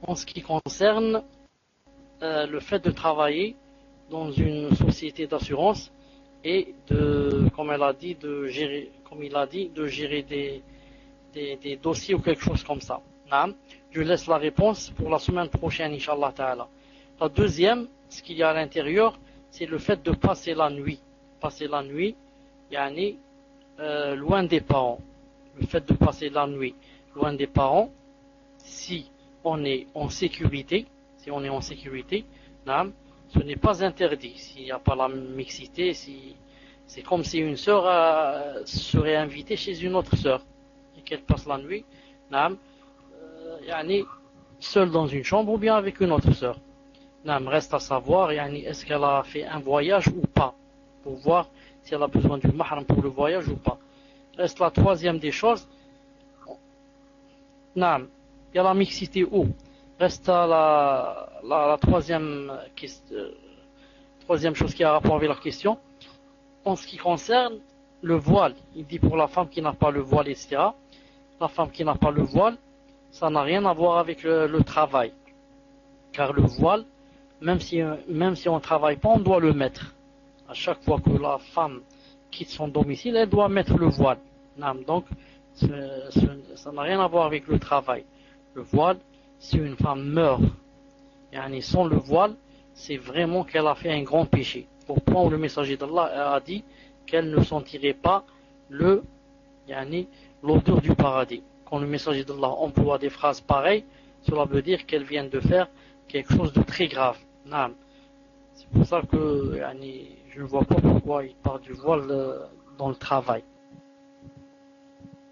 en ce qui concerne le fait de travailler dans une société d'assurance et comme il a dit, de gérer des dossiers ou quelque chose comme ça. Je laisse la réponse pour la semaine prochaine, Inch'Allah Ta'ala. La deuxième, ce qu'il y a à l'intérieur, c'est le fait de passer la nuit. Loin des parents. Le fait de passer la nuit loin des parents, si on est en sécurité, ce n'est pas interdit. S'il n'y a pas la mixité, si C'est comme si une sœur serait invitée chez une autre sœur et qu'elle passe la nuit, seule dans une chambre ou bien avec une autre sœur. Reste à savoir est-ce qu'elle a fait un voyage ou pas, pour voir si elle a besoin du mahram pour le voyage ou pas. Reste la troisième des choses. Il y a la mixité où reste la troisième chose qui a rapport avec la question. En ce qui concerne le voile, il dit pour la femme qui n'a pas le voile, etc. La femme qui n'a pas le voile, ça n'a rien à voir avec le travail. Car le voile, même si on ne travaille pas, on doit le mettre. À chaque fois que la femme quitte son domicile, elle doit mettre le voile. Donc, ça n'a rien à voir avec le travail. Le voile, si une femme meurt sans le voile, c'est vraiment qu'elle a fait un grand péché. Au point où le messager d'Allah a dit qu'elle ne sentirait pas l'odeur du paradis. Quand le messager d'Allah emploie des phrases pareilles, cela veut dire qu'elle vient de faire quelque chose de très grave. C'est pour ça que je ne vois pas pourquoi il parle du voile dans le travail.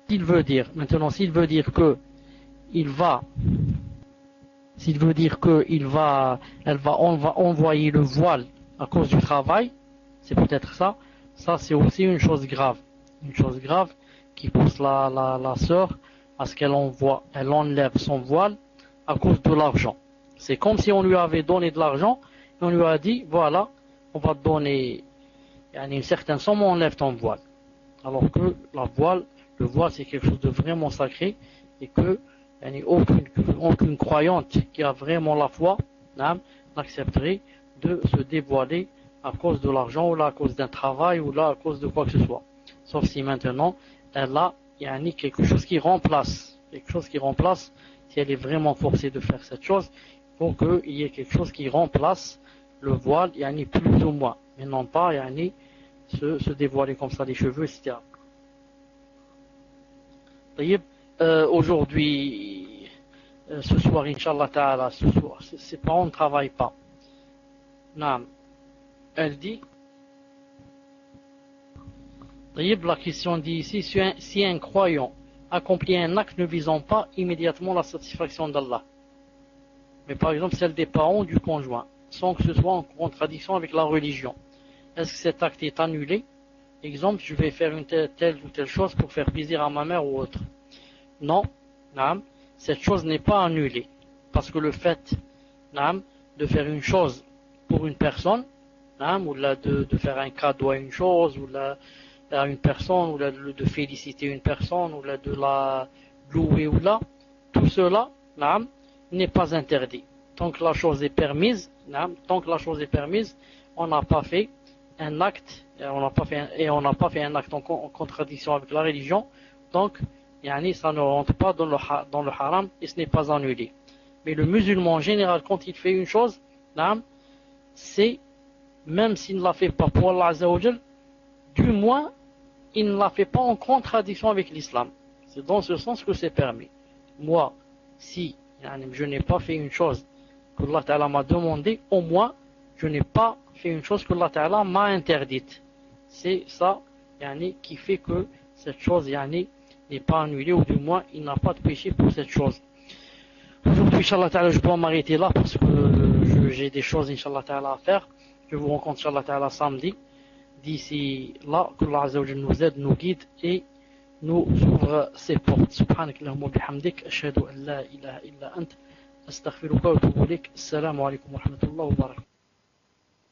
S'il veut dire que elle va envoyer le voile à cause du travail, c'est peut-être ça. Ça, c'est aussi une chose grave. Une chose grave qui pousse la sœur à ce qu'elle enlève son voile à cause de l'argent. C'est comme si on lui avait donné de l'argent et on lui a dit, voilà, on va te donner une certaine somme, on enlève ton voile. Alors que le voile, c'est quelque chose de vraiment sacré et que aucune croyante qui a vraiment la foi n'accepterait de se dévoiler à cause de l'argent ou là à cause d'un travail ou là à cause de quoi que ce soit. Sauf si maintenant elle a quelque chose qui remplace. Si elle est vraiment forcée de faire cette chose, il faut qu'il y ait quelque chose qui remplace le voile, plus ou moins. Mais non pas se dévoiler comme ça les cheveux, etc. Aujourd'hui, ce soir, Inch'Allah Ta'ala, ses parents ne travaillent pas. Elle dit, la question dit ici, si un croyant accomplit un acte ne visant pas immédiatement la satisfaction d'Allah, mais par exemple celle des parents ou du conjoint, sans que ce soit en contradiction avec la religion, est-ce que cet acte est annulé? Exemple, je vais faire une telle ou telle chose pour faire plaisir à ma mère ou autre. Non, cette chose n'est pas annulée. Parce que le fait de faire une chose pour une personne, ou là de faire un cadeau à une chose, ou là à une personne, ou là de féliciter une personne, ou là de la louer, ou là, tout cela n'est pas interdit. Tant que la chose est permise, on n'a pas fait un acte, on n'a pas fait un acte en contradiction avec la religion, donc ça ne rentre pas dans le haram et ce n'est pas annulé. Mais le musulman en général, quand il fait une chose, c'est, même s'il ne la fait pas pour Allah Azza wa Jal, du moins, il ne la fait pas en contradiction avec l'islam. C'est dans ce sens que c'est permis. Moi, si je n'ai pas fait une chose que Allah Ta'ala m'a demandé, au moins, je n'ai pas fait une chose que Allah Ta'ala m'a interdite. C'est ça qui fait que cette chose n'est pas annulée, ou du moins il n'a pas de péché pour cette chose. Aujourd'hui, Inch'Allah Ta'ala, je dois m'arrêter là parce que j'ai des choses, Inch'Allah Ta'ala, à faire. Je vous rencontre, Inch'Allah Ta'ala, samedi. D'ici là, que Allah Azza wa Jalla nous aide, nous guide et nous ouvre ses portes. Subhanak Allahumma bihamdik, ashhadu an la ilaha illa ant, astaghfiruka wa atubu ilayk. Assalamu alaikum wa rahmatullahi wa barakatuh.